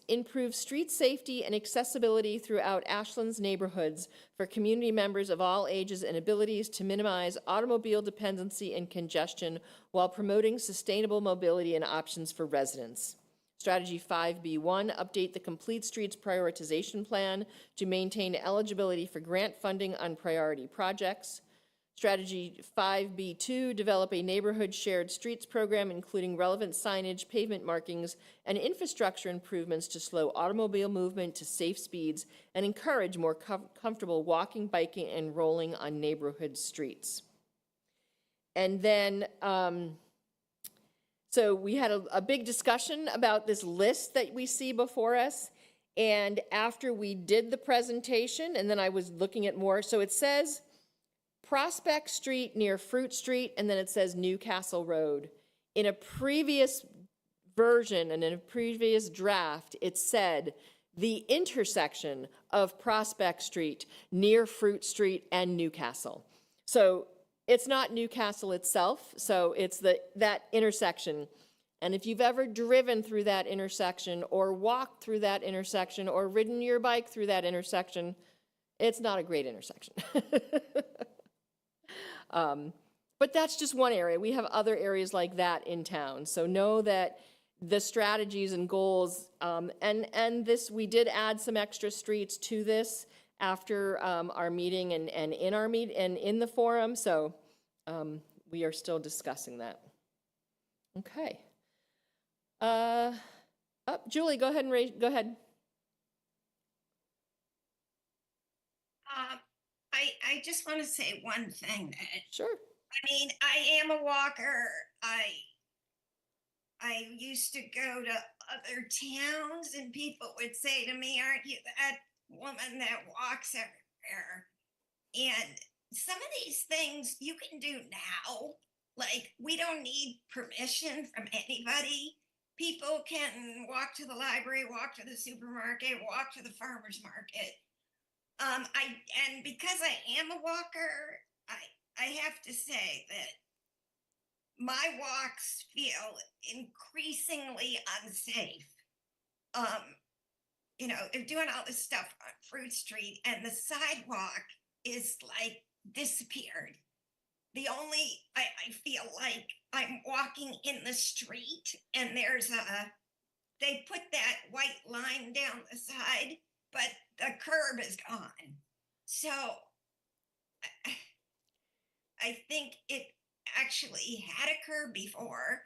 Improve street safety and accessibility throughout Ashland's neighborhoods for community members of all ages and abilities to minimize automobile dependency and congestion while promoting sustainable mobility and options for residents. Strategy 5B1, update the Complete Streets Prioritization Plan to maintain eligibility for grant funding on priority projects. Strategy 5B2, develop a neighborhood shared streets program, including relevant signage, pavement markings, and infrastructure improvements to slow automobile movement to safe speeds and encourage more comfortable walking, biking, and rolling on neighborhood streets. And then, so we had a big discussion about this list that we see before us. And after we did the presentation, and then I was looking at more, so it says Prospect Street near Fruit Street, and then it says Newcastle Road. In a previous version and in a previous draft, it said the intersection of Prospect Street near Fruit Street and Newcastle. So it's not Newcastle itself, so it's that intersection. And if you've ever driven through that intersection or walked through that intersection or ridden your bike through that intersection, it's not a great intersection. But that's just one area. We have other areas like that in town. So know that the strategies and goals, and this, we did add some extra streets to this after our meeting and in our and in the forum. So we are still discussing that. Okay. Julie, go ahead and go ahead. I just want to say one thing that, Sure. I mean, I am a walker. I used to go to other towns and people would say to me, aren't you that woman that walks everywhere? And some of these things you can do now. Like, we don't need permission from anybody. People can walk to the library, walk to the supermarket, walk to the farmer's market. And because I am a walker, I have to say that my walks feel increasingly unsafe. You know, they're doing all this stuff on Fruit Street and the sidewalk is like disappeared. The only, I feel like I'm walking in the street and they put that white line down the side, but the curb is gone. So I think it actually had a curb before,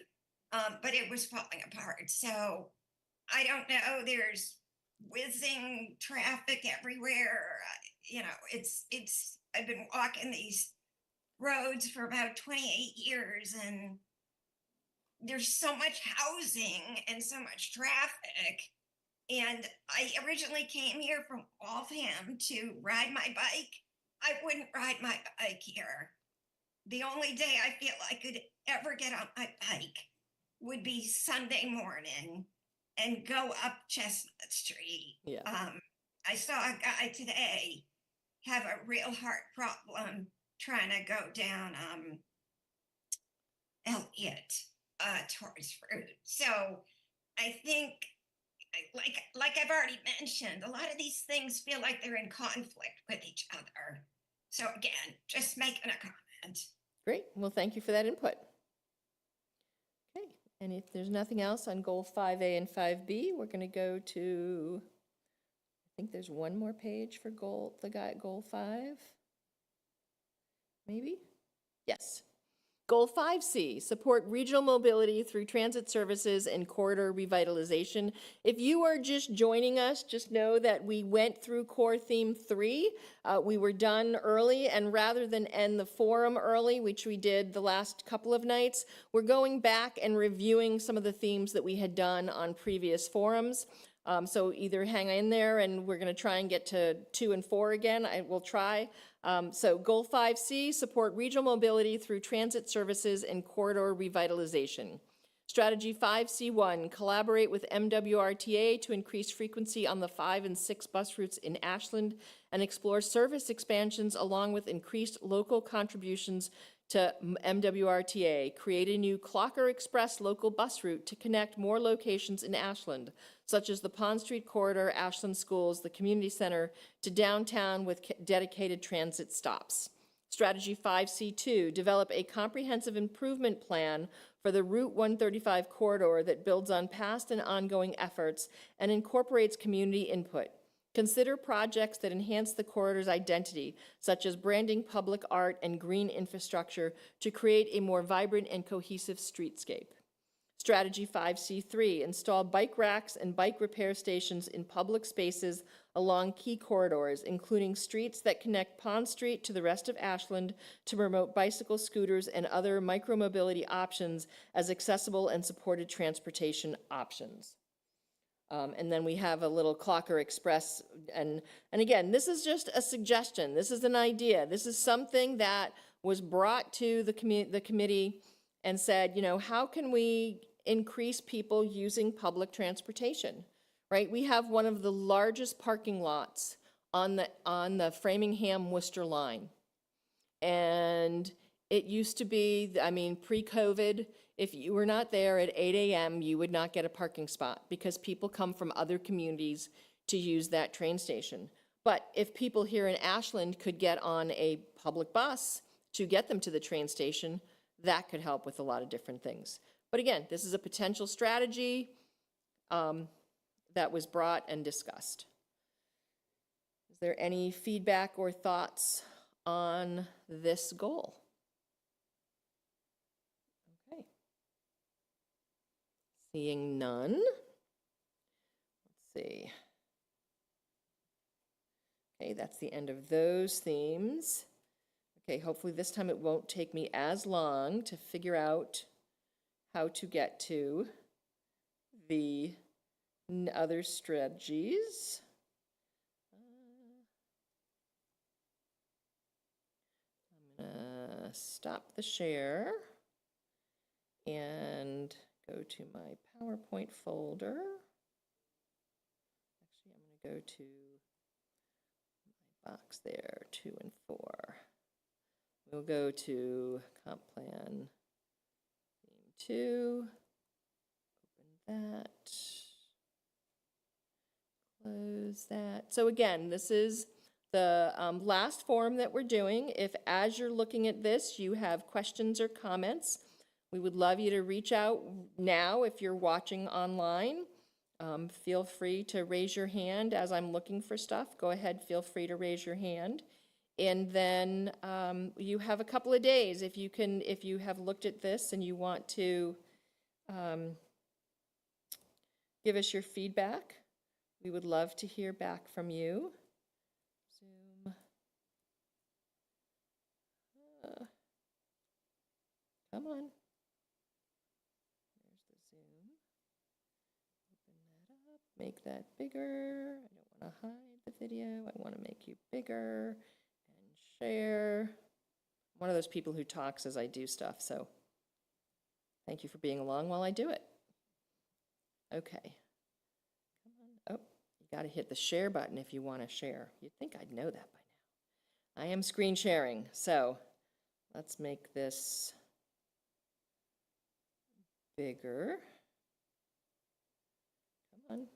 but it was falling apart. So I don't know, there's whizzing traffic everywhere. You know, I've been walking these roads for about 28 years and there's so much housing and so much traffic. And I originally came here from Waltham to ride my bike. I wouldn't ride my bike here. The only day I feel I could ever get on my bike would be Sunday morning and go up Chestnut Street. Yeah. I saw a guy today have a real heart problem trying to go down Elliott towards Fruit. So I think, like I've already mentioned, a lot of these things feel like they're in conflict with each other. So again, just making a comment. Great. Well, thank you for that input. Okay. And if there's nothing else on goal 5A and 5B, we're going to go to, I think there's one more page for goal 5. Maybe? Yes. Goal 5C, support regional mobility through transit services and corridor revitalization. If you are just joining us, just know that we went through core theme 3. We were done early, and rather than end the forum early, which we did the last couple of nights, we're going back and reviewing some of the themes that we had done on previous forums. So either hang in there and we're going to try and get to 2 and 4 again. I will try. So goal 5C, support regional mobility through transit services and corridor revitalization. Strategy 5C1, collaborate with MWRTA to increase frequency on the 5 and 6 bus routes in Ashland and explore service expansions along with increased local contributions to MWRTA. Create a new Clocker Express local bus route to connect more locations in Ashland, such as the Pond Street Corridor, Ashland Schools, the Community Center, to downtown with dedicated transit stops. Strategy 5C2, develop a comprehensive improvement plan for the Route 135 corridor that builds on past and ongoing efforts and incorporates community input. Consider projects that enhance the corridor's identity, such as branding, public art, and green infrastructure to create a more vibrant and cohesive streetscape. Strategy 5C3, install bike racks and bike repair stations in public spaces along key corridors, including streets that connect Pond Street to the rest of Ashland to promote bicycle, scooters, and other micromobility options as accessible and supported transportation options. And then we have a little Clocker Express, and again, this is just a suggestion. This is an idea. This is something that was brought to the committee and said, you know, how can we increase people using public transportation, right? We have one of the largest parking lots on the Framingham-Worcester line. And it used to be, I mean, pre-COVID, if you were not there at 8 a.m., you would not get a parking spot because people come from other communities to use that train station. But if people here in Ashland could get on a public bus to get them to the train station, that could help with a lot of different things. But again, this is a potential strategy that was brought and discussed. Is there any feedback or thoughts on this goal? Okay. Seeing none. Let's see. Okay, that's the end of those themes. Okay, hopefully this time it won't take me as long to figure out how to get to the other strategies. I'm gonna stop the share and go to my PowerPoint folder. Actually, I'm gonna go to my box there, 2 and 4. We'll go to comp plan theme 2, open that, close that. So again, this is the last form that we're doing. If as you're looking at this, you have questions or comments, we would love you to reach out now if you're watching online. Feel free to raise your hand as I'm looking for stuff. Go ahead, feel free to raise your hand. And then you have a couple of days if you have looked at this and you want to give us your feedback. We would love to hear back from you. Zoom. Come on. There's the Zoom. Open that up. Make that bigger. I don't want to hide the video. I want to make you bigger. Share. I'm one of those people who talks as I do stuff, so thank you for being along while I do it. Okay. Come on. Oh, you got to hit the share button if you want to share. You'd think I'd know that by now. I am screen sharing, so let's make this bigger. Come on. I'm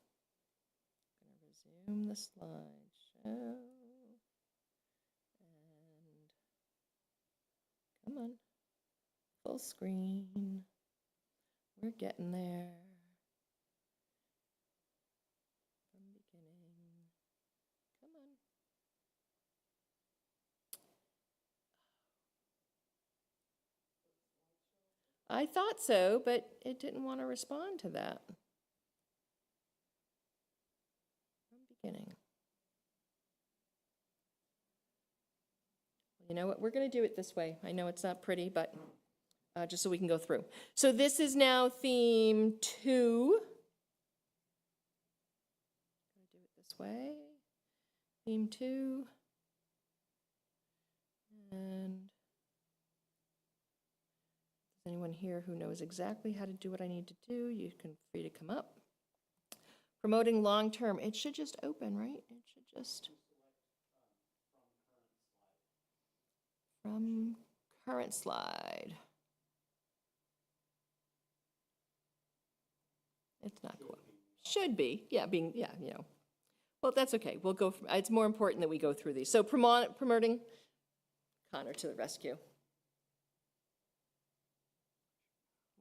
going to resume the slideshow. Come on, full screen. We're getting there. From beginning. Come on. I thought so, but it didn't want to respond to that. From beginning. You know what, we're going to do it this way. I know it's not pretty, but just so we can go through. So this is now theme 2. I'm going to do it this way. Theme 2. And anyone here who knows exactly how to do what I need to do, you can free to come up. Promoting long-term, it should just open, right? It should just. From current slide. It's not cool. Should be, yeah, you know. Well, that's okay. We'll go, it's more important that we go through these. So promoting, Connor to the rescue.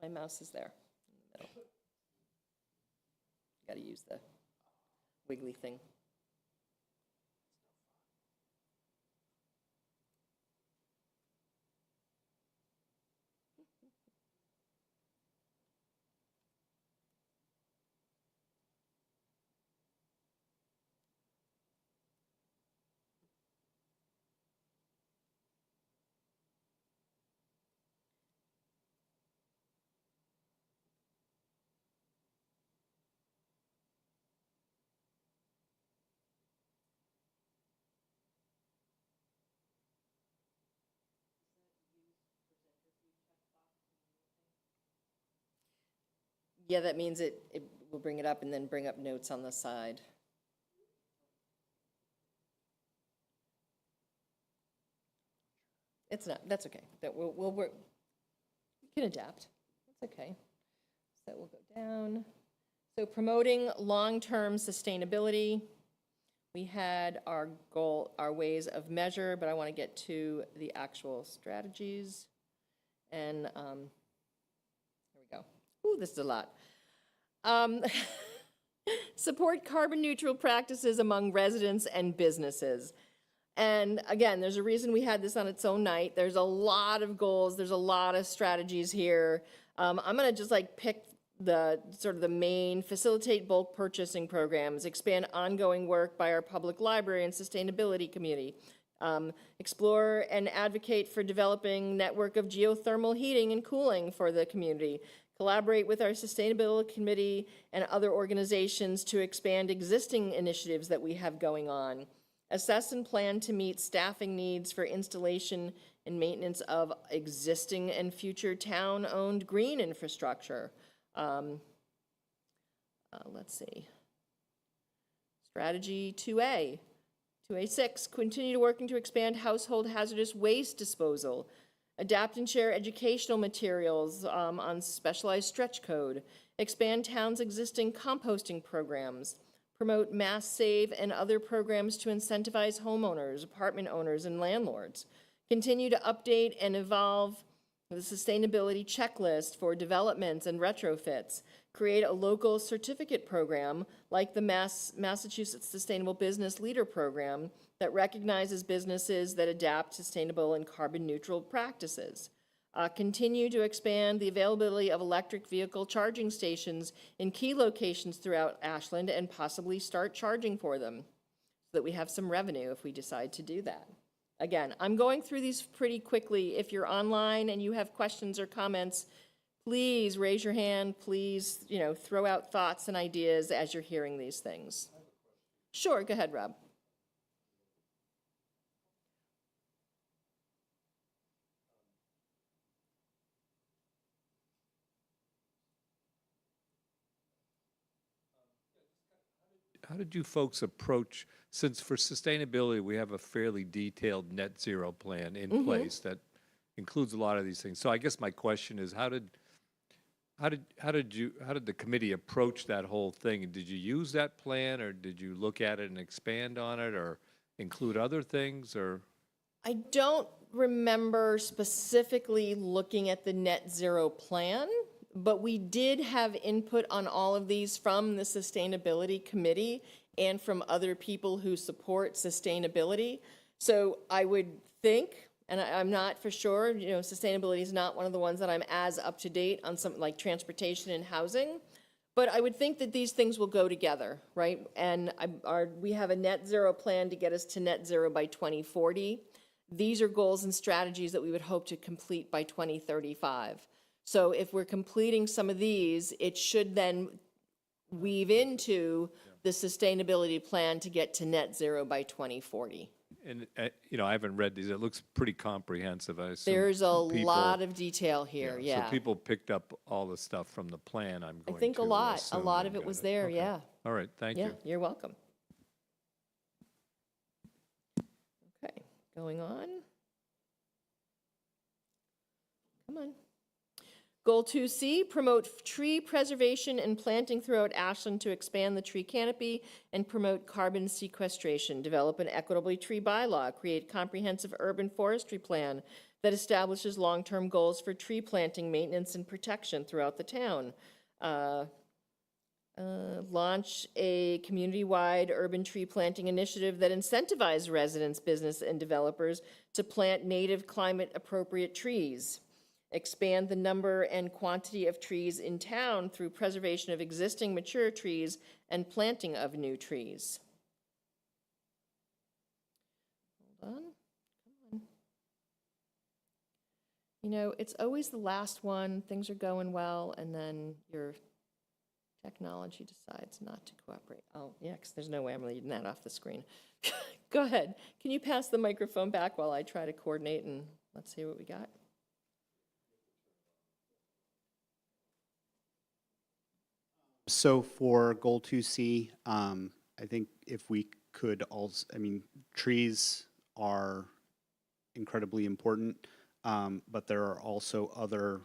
My mouse is there in the middle. Got to use the wiggly thing. Yeah, that means it will bring it up and then bring up notes on the side. It's not, that's okay. That we'll work, we can adapt. That's okay. So we'll go down. So promoting long-term sustainability. We had our goal, our ways of measure, but I want to get to the actual strategies. And there we go. Ooh, this is a lot. Support carbon neutral practices among residents and businesses. And again, there's a reason we had this on its own night. There's a lot of goals. There's a lot of strategies here. I'm going to just like pick the sort of the main: facilitate bulk purchasing programs, expand ongoing work by our public library and sustainability community, explore and advocate for developing network of geothermal heating and cooling for the community, collaborate with our sustainability committee and other organizations to expand existing initiatives that we have going on, assess and plan to meet staffing needs for installation and maintenance of existing and future town-owned green infrastructure. Let's see. Strategy 2A. 2A6, continue working to expand household hazardous waste disposal. Adapt and share educational materials on specialized stretch code. Expand town's existing composting programs. Promote mass save and other programs to incentivize homeowners, apartment owners, and landlords. Continue to update and evolve the sustainability checklist for developments and retrofits. Create a local certificate program like the Massachusetts Sustainable Business Leader Program that recognizes businesses that adapt sustainable and carbon neutral practices. Continue to expand the availability of electric vehicle charging stations in key locations throughout Ashland and possibly start charging for them so that we have some revenue if we decide to do that. Again, I'm going through these pretty quickly. If you're online and you have questions or comments, please raise your hand. Please, throw out thoughts and ideas as you're hearing these things. Sure, go ahead, Rob. How did you folks approach, since for sustainability, we have a fairly detailed net zero plan in place that includes a lot of these things. So I guess my question is, how did the committee approach that whole thing? Did you use that plan, or did you look at it and expand on it, or include other things, or? I don't remember specifically looking at the net zero plan, but we did have input on all of these from the Sustainability Committee and from other people who support sustainability. So I would think, and I'm not for sure, sustainability is not one of the ones that I'm as up to date on, some like transportation and housing, but I would think that these things will go together, right? And we have a net zero plan to get us to net zero by 2040. These are goals and strategies that we would hope to complete by 2035. So if we're completing some of these, it should then weave into the sustainability plan to get to net zero by 2040. And, you know, I haven't read these. It looks pretty comprehensive, I assume. There's a people- lot of detail here, yeah. So people picked up all the stuff from the plan, I'm I going think to a lot assume of and it got was there, Okay. yeah. All right, thank Yeah, you. you're welcome. Okay, going on. Come on. Goal 2C, promote tree preservation and planting throughout Ashland to expand the tree canopy and promote carbon sequestration. Develop an equitably tree bylaw. Create comprehensive urban forestry plan that establishes long-term goals for tree planting, maintenance, and protection throughout the town. Launch a community-wide urban tree planting initiative that incentivizes residents, business, and developers to plant native climate-appropriate trees. Expand the number and quantity of trees in town through preservation of existing mature trees and planting of new trees. Hold on, come on. You know, it's always the last one, things are going well, and then your technology decides not to cooperate. Oh, yeah, because there's no way I'm reading that off the screen. Go ahead. Can you pass the microphone back while I try to coordinate, and let's see what we got? So for goal 2C, I think if we could also, I mean, trees are incredibly important, but there are also other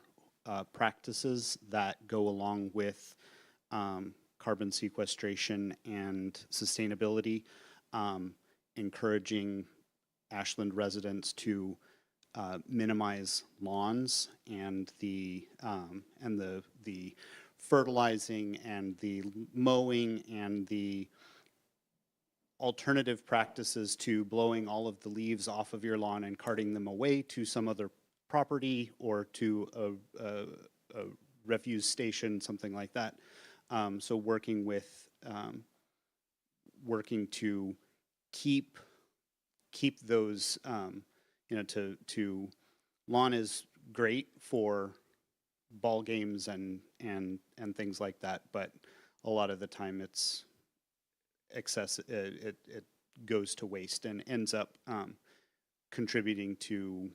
practices that go along with carbon sequestration and sustainability, encouraging Ashland residents to minimize lawns and the fertilizing and the mowing and the alternative practices to blowing all of the leaves off of your lawn and carting them away to some other property or to a refuse station, something like that. So working to keep those, you know, to lawn is great for ball games and things like that, but a lot of the time it's excess. It goes to waste and ends up contributing to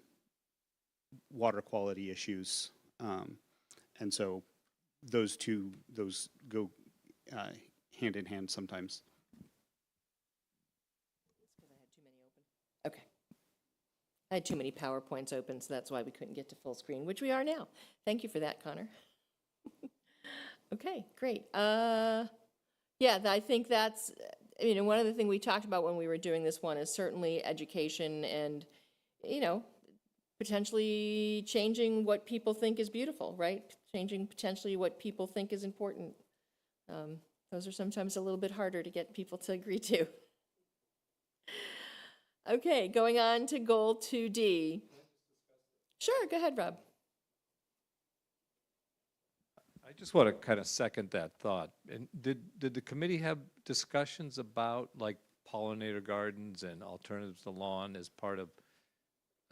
water quality issues, and so those go hand in hand sometimes. Okay. I had too many PowerPoints open, so that's why we couldn't get to full screen, which we are now. Thank you for that, Connor. Okay, great. Yeah, I think that's, you know, one of the things we talked about when we were doing this one is certainly education and, you know, potentially changing what people think is beautiful, right? Changing potentially what people think is important. Those are sometimes a little bit harder to get people to agree to. Okay, going on to goal 2D. Sure, go ahead, Rob. I just want to kind of second that thought. And did the committee have discussions about like pollinator gardens and alternatives to lawn as part of,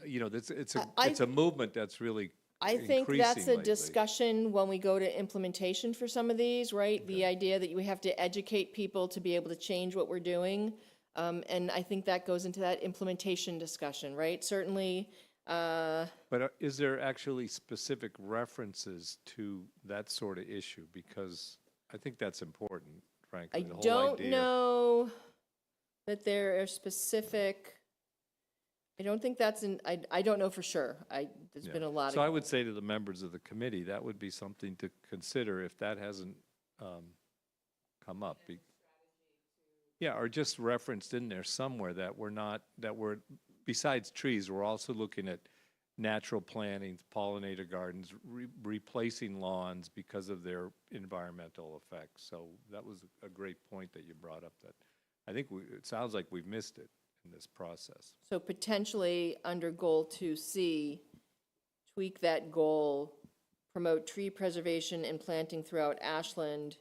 you know, it's a movement that's really I think that's a lately. discussion when we go to implementation for some of these, right? The idea that you have to educate people to be able to change what we're doing. And I think that goes into that implementation discussion, right? Certainly. But is there actually specific references to that sort of issue? Because I think that's important, frankly. I the whole don't idea. know that there are specific, I don't think that's in, I don't know for sure. There's Yeah. been a lot So of. I would say to the members of the committee, that would be something to consider if that hasn't come up. Yeah, or just referenced in there somewhere that we're, besides trees, we're also looking at natural plantings, pollinator gardens, replacing lawns because of their environmental effects. So that was a great point that you brought up that I think it sounds like we've missed it in this process. So potentially under goal 2C, tweak that goal, promote tree preservation and planting throughout Ashland,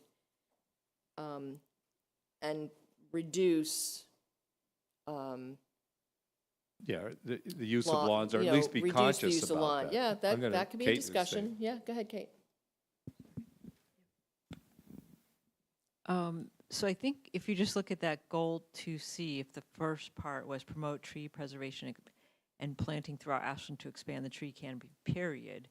and reduce, Yeah, the use lawn- of lawns, or you at know, least be reduce the conscious use of about lawn. that. Yeah, I'm gonna- that could be a Kate was saying. discussion. Yeah, go ahead, Kate. So I think if you just look at that goal 2C, if the first part was promote tree preservation and planting throughout Ashland to expand the tree canopy, period,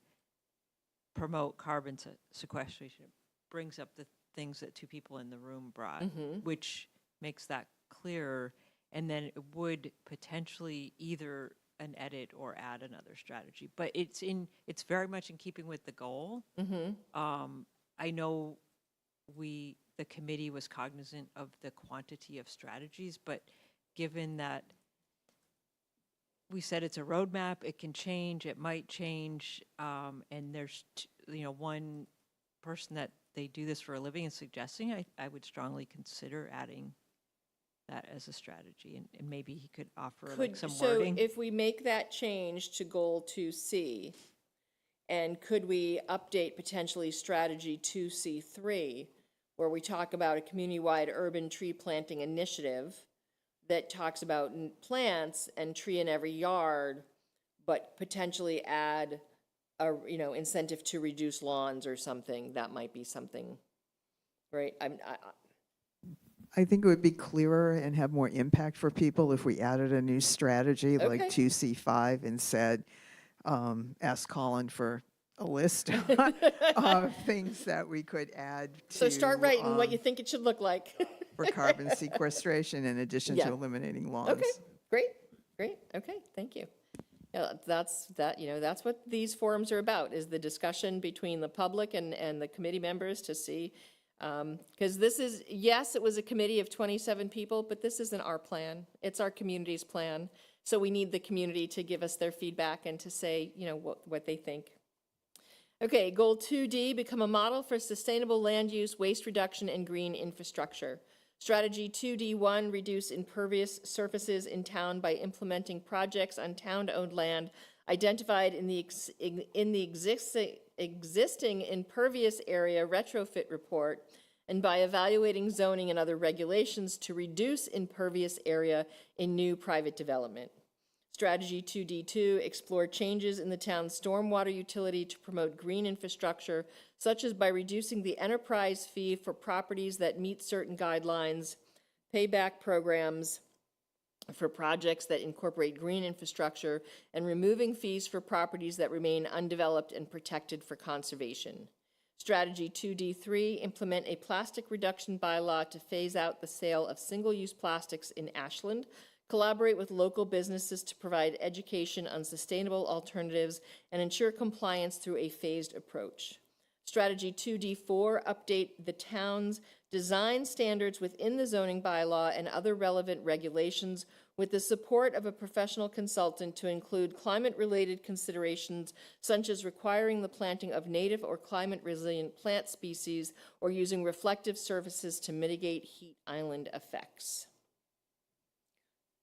promote carbon sequestration, brings up the things that two people in the room brought, which makes that clearer. And then it would potentially either an edit or add another strategy. But it's very much in keeping with the goal. I know the committee was cognizant of the quantity of strategies, but given that we said it's a roadmap, it can change, it might change, and there's, one person that they do this for a living and suggesting, I would strongly consider adding that as a strategy, and maybe he could offer like some wording. So if we make that change to goal 2C, and could we update potentially strategy 2C3, where we talk about a community-wide urban tree planting initiative that talks about plants and tree in every yard, but potentially add a, incentive to reduce lawns or something, that might be something, right? I think it would be clearer and have more impact for people if we added a new strategy like Okay. 2C5 and said, ask Colin for a list of things that we could add to. So start writing what you think it should look like. For carbon sequestration in addition Yeah. to eliminating lawns. Okay, great, okay, thank you. Yeah, that's what these forums are about, is the discussion between the public and the committee members to see, because this is, yes, it was a committee of 27 people, but this isn't our plan, it's our community's plan. So we need the community to give us their feedback and to say, what they think. Okay, goal 2D, become a model for sustainable land use, waste reduction, and green infrastructure. Strategy 2D1, reduce impervious surfaces in town by implementing projects on town-owned land identified in the existing impervious area retrofit report, and by evaluating zoning and other regulations to reduce impervious area in new private development. Strategy 2D2, explore changes in the town's stormwater utility to promote green infrastructure, such as by reducing the enterprise fee for properties that meet certain guidelines, payback programs for projects that incorporate green infrastructure, and removing fees for properties that remain undeveloped and protected for conservation. Strategy 2D3, implement a plastic reduction bylaw to phase out the sale of single-use plastics in Ashland. Collaborate with local businesses to provide education on sustainable alternatives and ensure compliance through a phased approach. Strategy 2D4, update the town's design standards within the zoning bylaw and other relevant regulations with the support of a professional consultant to include climate-related considerations such as requiring the planting of native or climate-resilient plant species or using reflective surfaces to mitigate heat island effects.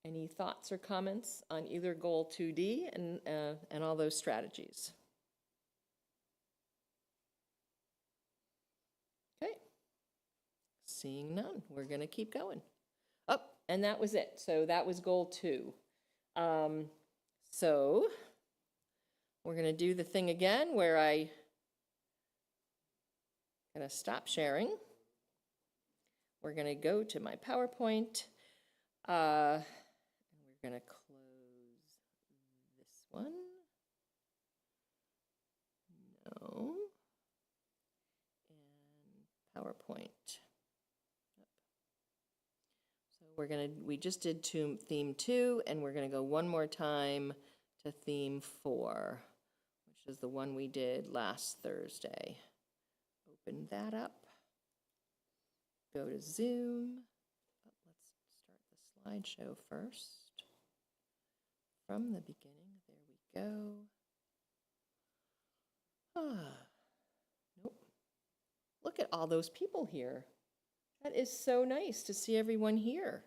Any thoughts or comments on either goal 2D and all those strategies? Okay. Seeing none, we're going to keep going. Oh, and that was it. So that was goal 2. So we're going to do the thing again where I'm going to stop sharing. We're going to go to my PowerPoint. We're going to close this one. No. And PowerPoint. So we just did theme 2, and we're going to go one more time to theme 4, which is the one we did last Thursday. Open that up. Go to Zoom. Let's start the slideshow first. From the beginning, there we go. Nope. Look at all those people here. That is so nice to see everyone here.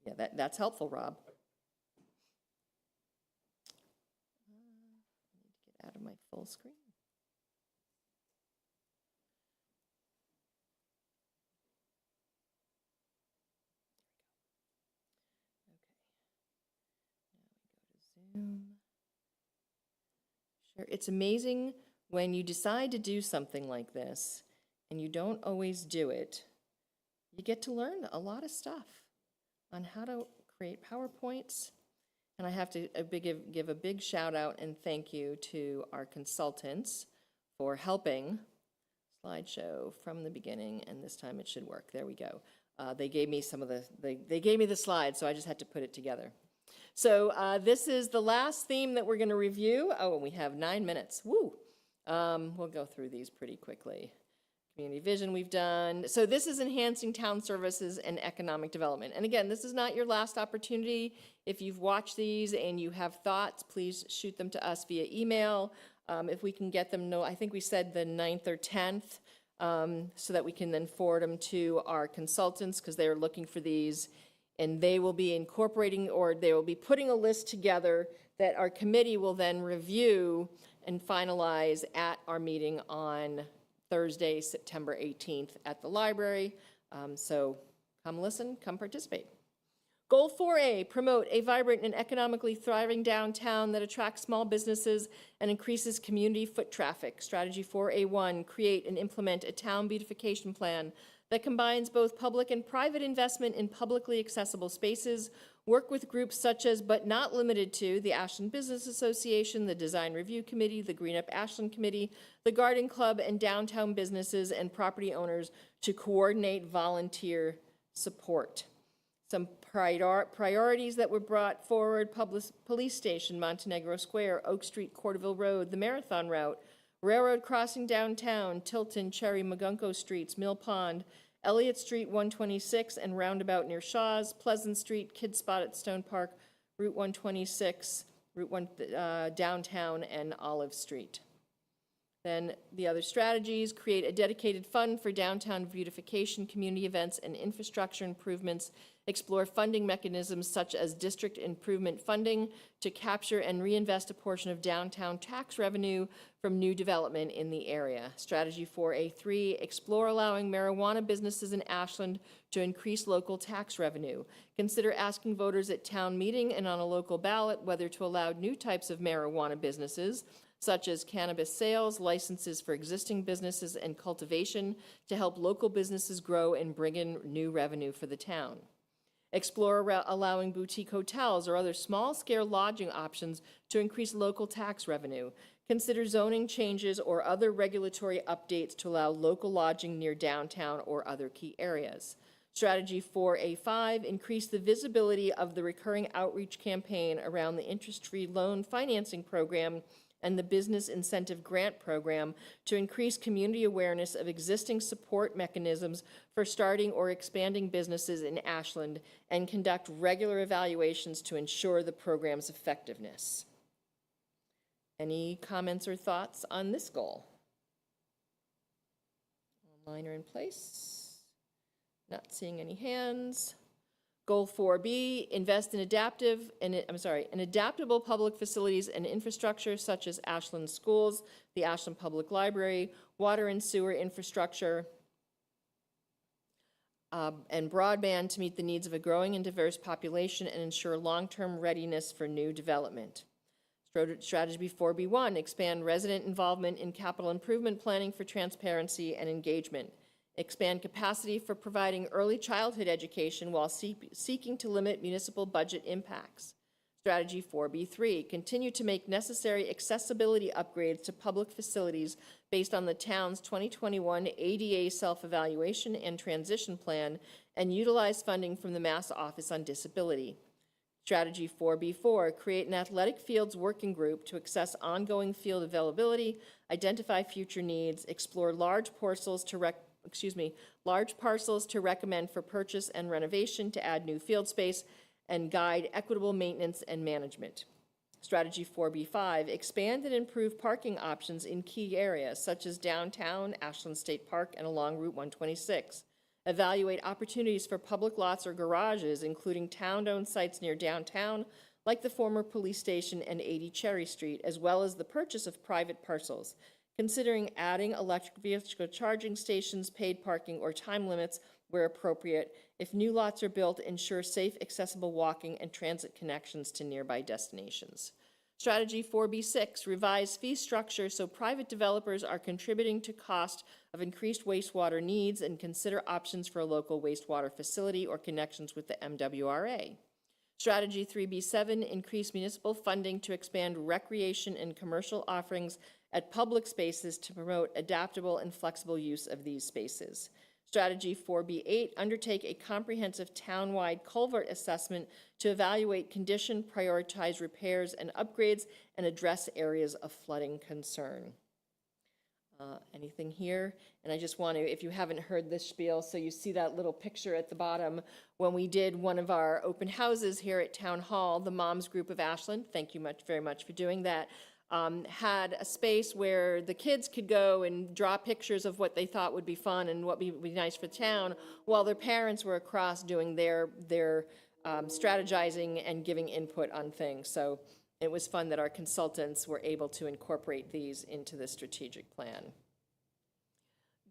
Yeah, that's helpful, Rob. I need to get out of my full screen. Sure. It's amazing when you decide to do something like this, and you don't always do it, you get to learn a lot of stuff on how to create PowerPoints. And I have to give a big shout out and thank you to our consultants for helping. Slideshow from the beginning, and this time it should work. There we go. They gave me they gave me the slides, so I just had to put it together. So this is the last theme that we're going to review. Oh, and we have 9 minutes. Woo! We'll go through these pretty quickly. Community vision we've done. So this is enhancing town services and economic development. And again, this is not your last opportunity. If you've watched these and you have thoughts, please shoot them to us via email. If we can get them, I think we said the 9th or 10th, so that we can then forward them to our consultants, because they're looking for these, and they will be incorporating, or they will be putting a list together that our committee will then review and finalize at our meeting on Thursday, September 18th at the library. So come listen, come participate. Goal 4A, promote a vibrant and economically thriving downtown that attracts small businesses and increases community foot traffic. Strategy 4A1, create and implement a town beautification plan that combines both public and private investment in publicly accessible spaces. Work with groups such as, but not limited to, the Ashland Business Association, the Design Review Committee, the Green Up Ashland Committee, the Garden Club, and downtown businesses and property owners to coordinate volunteer support. Some priorities that were brought forward: police station, Montenegro Square, Oak Street, Corderville Road, the Marathon Route, railroad crossing downtown, Tilton, Cherry, Magunko Streets, Mill Pond, Elliott Street 126 and roundabout near Shaw's, Pleasant Street, Kid Spot at Stone Park, Route 126, Route 1 downtown, and Olive Street. Then the other strategies: create a dedicated fund for downtown beautification, community events, and infrastructure improvements. Explore funding mechanisms such as district improvement funding to capture and reinvest a portion of downtown tax revenue from new development in the area. Strategy 4A3, explore allowing marijuana businesses in Ashland to increase local tax revenue. Consider asking voters at town meeting and on a local ballot whether to allow new types of marijuana businesses, such as cannabis sales, licenses for existing businesses, and cultivation to help local businesses grow and bring in new revenue for the town. Explore allowing boutique hotels or other small-scale lodging options to increase local tax revenue. Consider zoning changes or other regulatory updates to allow local lodging near downtown or other key areas. Strategy 4A5, increase the visibility of the recurring outreach campaign around the interest-free loan financing program and the Business Incentive Grant Program to increase community awareness of existing support mechanisms for starting or expanding businesses in Ashland, and conduct regular evaluations to ensure the program's effectiveness. Any comments or thoughts on this goal? Online or in place? Not seeing any hands. Goal 4B, invest in adaptable public facilities and infrastructure such as Ashland schools, the Ashland Public Library, water and sewer infrastructure, and broadband to meet the needs of a growing and diverse population and ensure long-term readiness for new development. Strategy 4B1, expand resident involvement in capital improvement planning for transparency and engagement. Expand capacity for providing early childhood education while seeking to limit municipal budget impacts. Strategy 4B3, continue to make necessary accessibility upgrades to public facilities based on the town's 2021 ADA self-evaluation and transition plan, and utilize funding from the Mass Office on Disability. Strategy 4B4, create an athletic fields working group to assess ongoing field availability, identify future needs, explore large parcels to recommend for purchase and renovation to add new field space, and guide equitable maintenance and management. Strategy 4B5, expand and improve parking options in key areas such as downtown, Ashland State Park, and along Route 126. Evaluate opportunities for public lots or garages, including town-owned sites near downtown, like the former police station and 80 Cherry Street, as well as the purchase of private parcels. Considering adding electric vehicle charging stations, paid parking, or time limits where appropriate. If new lots are built, ensure safe, accessible walking and transit connections to nearby destinations. Strategy 4B6, revise fee structure so private developers are contributing to cost of increased wastewater needs and consider options for a local wastewater facility or connections with the MWRA. Strategy 3B7, increase municipal funding to expand recreation and commercial offerings at public spaces to promote adaptable and flexible use of these spaces. Strategy 4B8, undertake a comprehensive townwide culvert assessment to evaluate condition, prioritize repairs and upgrades, and address areas of flooding concern. Anything here? And I just want to, if you haven't heard this spiel, so you see that little picture at the bottom, when we did one of our open houses here at Town Hall, the Moms Group of Ashland, thank you very much for doing that, had a space where the kids could go and draw pictures of what they thought would be fun and what would be nice for town, while their parents were across doing their strategizing and giving input on things. So it was fun that our consultants were able to incorporate these into the strategic plan.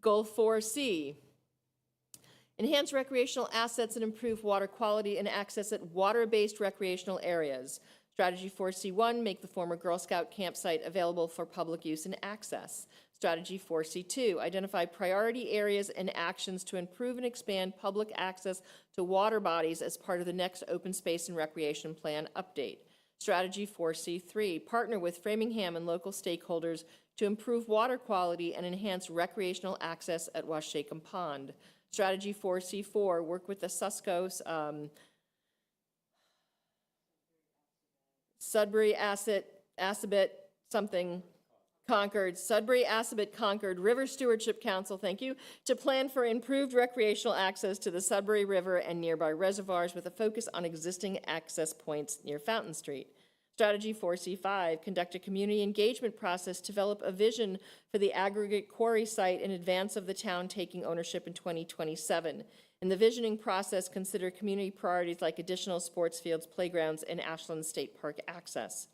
Goal 4C, enhance recreational assets and improve water quality and access at water-based recreational areas. Strategy 4C1, make the former Girl Scout campsite available for public use and access. Strategy 4C2, identify priority areas and actions to improve and expand public access to water bodies as part of the next open space and recreation plan update. Strategy 4C3, partner with Framingham and local stakeholders to improve water quality and enhance recreational access at Washacum Pond. Strategy 4C4, work with the Susquehanna, Sudbury, Assabet, something, Concord, Sudbury, Assabet, Concord River Stewardship Council, thank you, to plan for improved recreational access to the Sudbury River and nearby reservoirs with a focus on existing access points near Fountain Street. Strategy 4C5, conduct a community engagement process, develop a vision for the aggregate quarry site in advance of the town taking ownership in 2027. In the visioning process, consider community priorities like additional sports fields, playgrounds, and Ashland State Park access.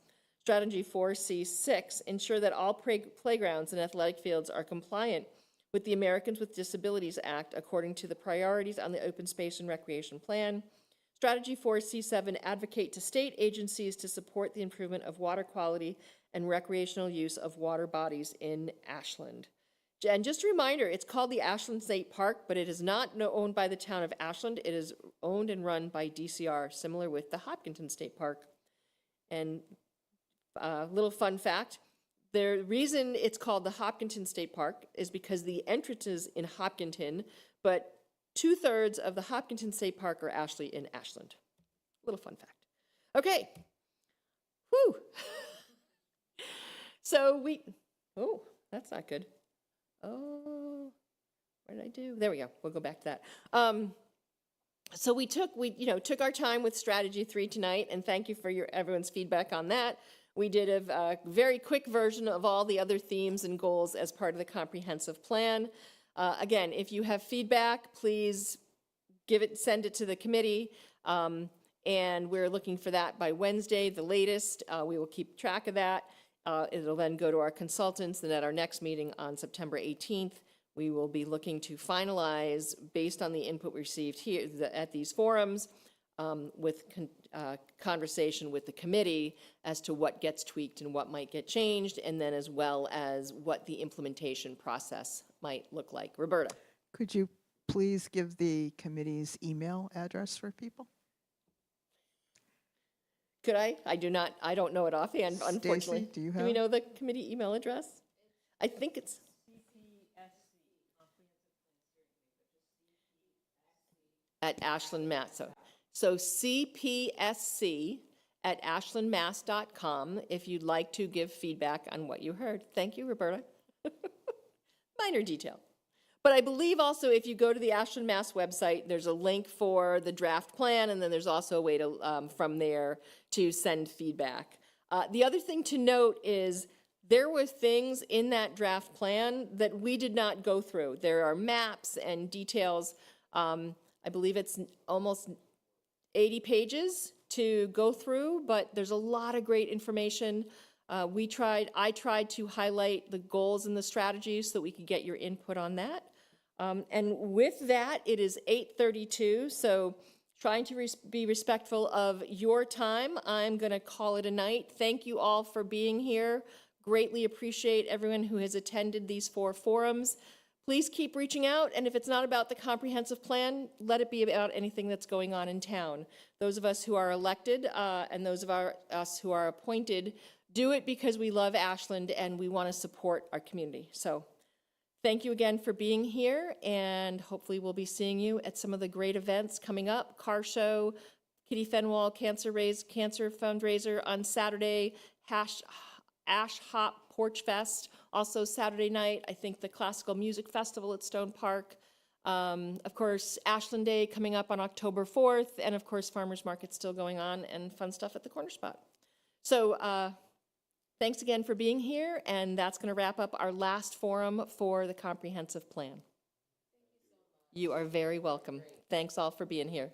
Strategy 4C6, ensure that all playgrounds and athletic fields are compliant with the Americans with Disabilities Act according to the priorities on the Open Space and Recreation Plan. Strategy 4C7, advocate to state agencies to support the improvement of water quality and recreational use of water bodies in Ashland. And just a reminder, it's called the Ashland State Park, but it is not owned by the town of Ashland. It is owned and run by DCR, similar with the Hopkinton State Park. And a little fun fact, the reason it's called the Hopkinton State Park is because the entrance is in Hopkinton, but 2/3 of the Hopkinton State Park are actually in Ashland. Little fun fact. Okay. Whew. So oh, that's not good. Oh, what did I do? There we go. We'll go back to that. So we took our time with Strategy 3 tonight, and thank you for everyone's feedback on that. We did a very quick version of all the other themes and goals as part of the comprehensive plan. Again, if you have feedback, please send it to the committee, and we're looking for that by Wednesday, the latest. We will keep track of that. It'll then go to our consultants, and at our next meeting on September 18th, we will be looking to finalize, based on the input we received here at these forums, with conversation with the committee as to what gets tweaked and what might get changed, and then as well as what the implementation process might look like. Roberta. Could you please give the committee's email address for people? Could I? I don't know it offhand, unfortunately. Stacy, do you have? Do we know the committee email address? I think it's at Ashland Mass. So cpsc@ashlandmass.com if you'd like to give feedback on what you heard. Thank you, Roberta. Minor detail. But I believe also if you go to the Ashland Mass website, there's a link for the draft plan, and then there's also a way to, from there, to send feedback. The other thing to note is there were things in that draft plan that we did not go through. There are maps and details. I believe it's almost 80 pages to go through, but there's a lot of great information. I tried to highlight the goals and the strategies so that we could get your input on that. And with that, it is 8:32, so trying to be respectful of your time, I'm going to call it a night. Thank you all for being here. Greatly appreciate everyone who has attended these 4 forums. Please keep reaching out, and if it's not about the comprehensive plan, let it be about anything that's going on in town. Those of us who are elected and those of us who are appointed do it because we love Ashland and we want to support our community. So thank you again for being here, and hopefully we'll be seeing you at some of the great events coming up. Car show, Kitty Fenwall cancer fundraiser on Saturday, Ash Hop Porch Fest, also Saturday night. I think the Classical Music Festival at Stone Park. Of course, Ashland Day coming up on October 4th, and of course, Farmers Market still going on, and fun stuff at the Corner Spot. So thanks again for being here, and that's going to wrap up our last forum for the comprehensive plan. You are very welcome. Thanks all for being here.